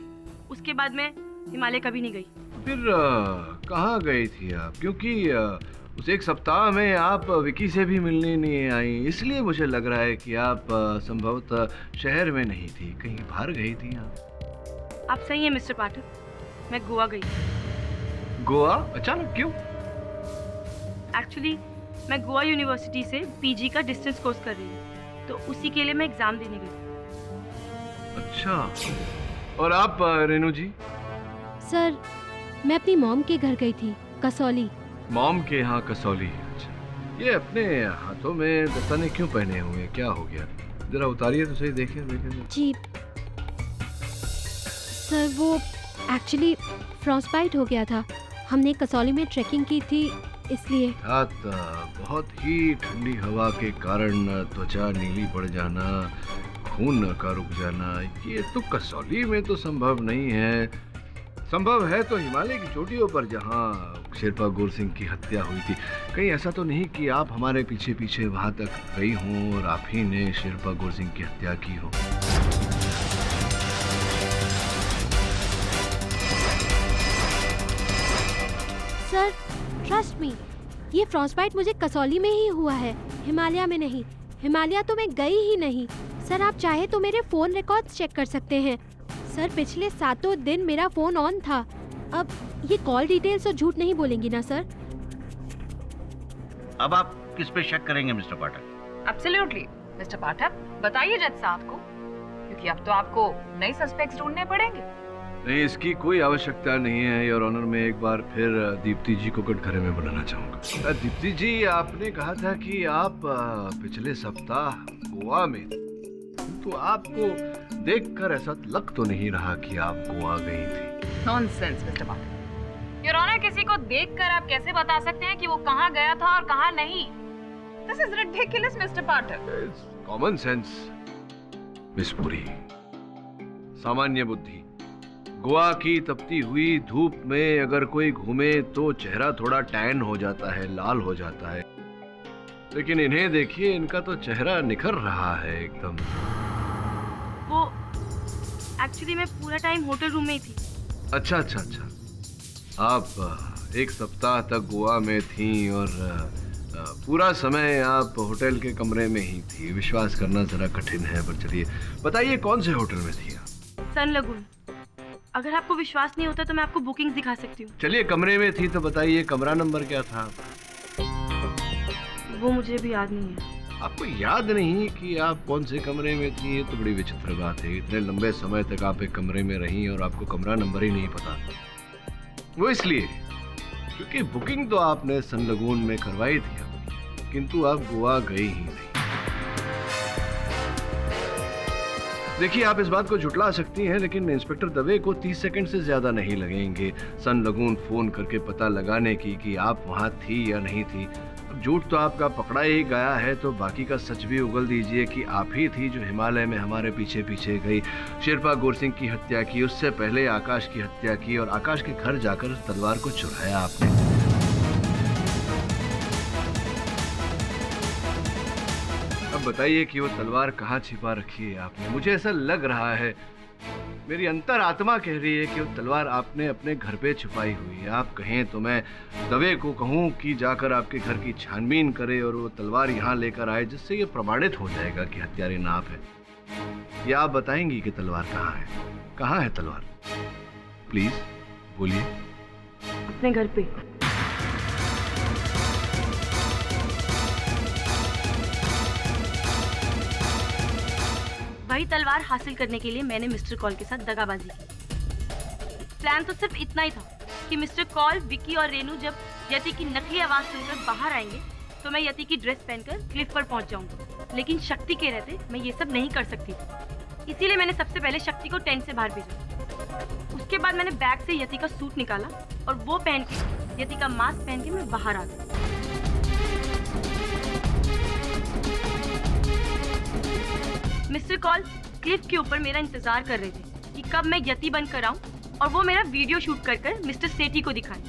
उसके बाद मैं हिमालय कभी नहीं गई। फिर कहाँ गई थी आप? क्योंकि उस एक सप्ताह में आप विकी से भी मिलने नहीं आई, इसलिए मुझे लग रहा है कि आप संभवतः शहर में नहीं थी, कहीं बाहर गई थी आप सही हैं मिस्टर पाठक, मैं गोवा गई। गोवा? अचानक क्यों? एक्चुअली मैं गोवा यूनिवर्सिटी से पीजी का डिस्टेंस कोर्स कर रही हूँ, तो उसी के लिए मैं एग्जाम देने गई। अच्छा, और आप रेनू जी? सर, मैं अपनी मॉम के घर गई थी, कसौली। मॉम के यहाँ कसौली? अच्छा, ये अपने हाथों में दस्ताने क्यों पहने हुए, क्या हो गया? जरा उतारिए तो सही, देखें। जी सर, वो एक्चुअली फ्रॉस्टबाइट हो गया था, हमने कसौली में ट्रैकिंग की थी इसलिए। बहुत ही ठंडी हवा के कारण त्वचा नीली पड़ जाना, खून का रुक जाना, ये तो कसौली में तो संभव नहीं है। संभव है तो हिमालय की चोटियों पर, जहाँ शेरपा गौर सिंह की हत्या हुई थी। कहीं ऐसा तो नहीं कि आप हमारे पीछे पीछे वहां तक गई हों और आप ही ने शेरपा गौर सिंह की हत्या की हो? सर, ट्रस्ट मी, ये फ्रॉस्टबाइट मुझे कसौली में ही हुआ है, हिमालय में नहीं। हिमालय तो मैं गई ही नहीं। सर, आप चाहे तो मेरे फ़ोन रिकॉर्ड्स चेक कर सकते हैं। सर, पिछले 7 दिन मेरा फ़ोन ऑन था। अब ये कॉल डिटेल्स तो झूठ नहीं बोलेंगी ना सर? अब आप किस पे शक करेंगे मिस्टर पाठक? एब्सोल्युटली मिस्टर पाठक, बताइए जज साहब को, क्योंकि अब तो आपको नए सस्पेक्ट्स ढूंढने पड़ेंगे। नहीं, इसकी कोई आवश्यकता नहीं है योर ऑनर। मैं एक बार फिर दीप्ति जी को कटघरे में बुलाना चाहूँगा। दीप्ति जी, आपने कहा था कि आप पिछले सप्ताह गोवा में, तो आपको देखकर ऐसा लग तो नहीं रहा कि आप गोवा गई थी? Nonsense mister Pathak. Your honour, किसी को देखकर आप कैसे बता सकते हैं कि वो कहाँ गया था और कहाँ नहीं? This is ridiculous mister Pathak. Common sense miss Puri, सामान्य बुद्धि। गोवा की तपती हुई धूप में अगर कोई घूमे तो चेहरा थोड़ा टैन हो जाता है, लाल हो जाता है, लेकिन इन्हें देखिए, इनका तो चेहरा निखर रहा है एकदम। वो एक्चुअली मैं पूरा टाइम होटल रूम में ही थी। अच्छा। आप एक सप्ताह तक गोवा में थीं और पूरा समय आप होटल के कमरे में ही थी, विश्वास करना जरा कठिन है, पर चलिए बताइए कौन से होटल में थी आप? सन लगून। अगर आपको विश्वास नहीं होता तो मैं आपको बुकिंग दिखा सकती हूँ। चलिए कमरे में थी तो बताइए कमरा नंबर क्या था? वो मुझे भी याद नहीं है। आपको याद नहीं कि आप कौन से कमरे में थी? ये तो बड़ी विचित्र बात है। इतने लंबे समय तक आप एक कमरे में रही और आपको कमरा नंबर ही नहीं पता। वो इसलिए क्योंकि बुकिंग तो आपने सन लगून में करवाई थी अपनी, किंतु आप गोवा गए ही नहीं। देखिए आप इस बात को झुटला सकती हैं, लेकिन इंस्पेक्टर दवे को 30 सेकंड से ज्यादा नहीं लगेंगे सन लगून फोन करके पता लगाने की कि आप वहां थी या नहीं थी। झूठ तो आपका पकड़ा ही गया है, तो बाकी का सच भी उगल दीजिए कि आप ही थी जो हिमालय में हमारे पीछे पीछे गई, शेरपा गोरसिंह की हत्या की, उससे पहले आकाश की हत्या की और आकाश के घर जाकर उस तलवार को चुराया आपने। अब बताइए कि वो तलवार कहाँ छिपा रखी है आपने? मुझे ऐसा लग रहा है, मेरी अंतर आत्मा कह रही है कि वो तलवार आपने अपने घर पे छुपाई हुई है। आप कहें तो मैं दवे को कहूँ कि जाकर आपके घर की छानबीन करे और वो तलवार यहाँ लेकर आए, जिससे ये प्रमाणित हो जाएगा कि हत्यारे ना आप है। या आप बताएंगी कि तलवार कहाँ है? कहाँ है तलवार? प्लीज बोलिए। अपने घर पे। वही तलवार हासिल करने के लिए मैंने मिस्टर कॉल के साथ दगाबाजी की। प्लान तो सिर्फ इतना ही था कि मिस्टर कॉल, विकी और रेनू जब यति की नकली आवाज सुनकर बाहर आएंगे तो मैं यति की ड्रेस पहनकर क्लिफ पर पहुंच जाऊंगा। लेकिन शक्ति के रहते मैं ये सब नहीं कर सकती थी, इसीलिए मैंने सबसे पहले शक्ति को टेंट से बाहर भेजा। उसके बाद मैंने बैग से यति का सूट निकाला और वो पहन के यति का मास्क पहन के मैं बाहर आ गई। मिस्टर कॉल क्लिफ के ऊपर मेरा इंतजार कर रहे थे कि कब मैं यति बनकर आऊं और वो मेरा वीडियो शूट कर मिस्टर सेठी को दिखाएं,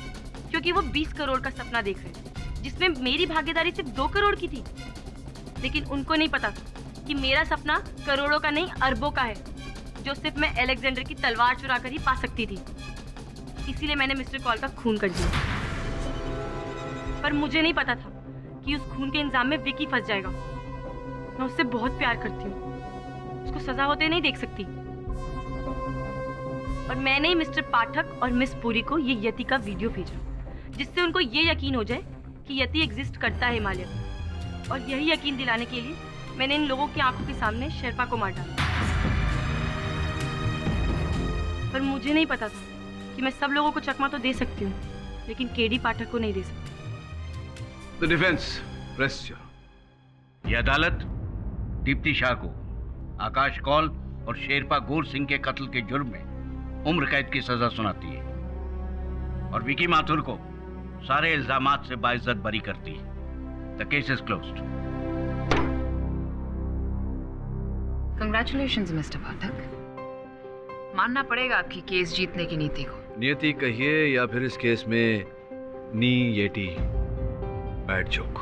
क्योंकि वो 20 करोड़ का सपना देख रहे थे, जिसमें मेरी भागीदारी सिर्फ 2 करोड़ की थी। लेकिन उनको नहीं पता था कि मेरा सपना करोड़ों का नहीं, अरबों का है, जो सिर्फ मैं अलेक्जेंडर की तलवार चुरा कर ही पा सकती थी। इसीलिए मैंने मिस्टर कॉल का खून कर दिया, पर मुझे नहीं पता था कि उस खून के इंजाम में विकी फंस जाएगा। मैं उससे बहुत प्यार करती हूँ, उसको सजा होते नहीं देख सकती। और मैंने ही मिस्टर पाठक और मिस पुरी को ये यति का वीडियो भेजा, जिससे उनको ये यकीन हो जाए कि यति एग्जिस्ट करता है हिमालय में। और यही यकीन दिलाने के लिए मैंने इन लोगों की आंखों के सामने शेरपा को मार डाला। पर मुझे नहीं पता था कि मैं सब लोगों को चकमा तो दे सकती हूँ, लेकिन केडी पाठक को नहीं दे सकती। The defense, press your. ये अदालत दीप्ति शाह को आकाश कौल और शेरपा गोर सिंह के कत्ल के जुर्म में उम्र कैद की सजा सुनाती है और विकी माथुर को सारे इल्जामात से बाइज्जत बरी करती है। The case is closed. Congratulations mister Pathak. मानना पड़ेगा आपकी केस जीतने की नीति को। नियति कहिए या फिर इस केस में नी येटी बैड जोक।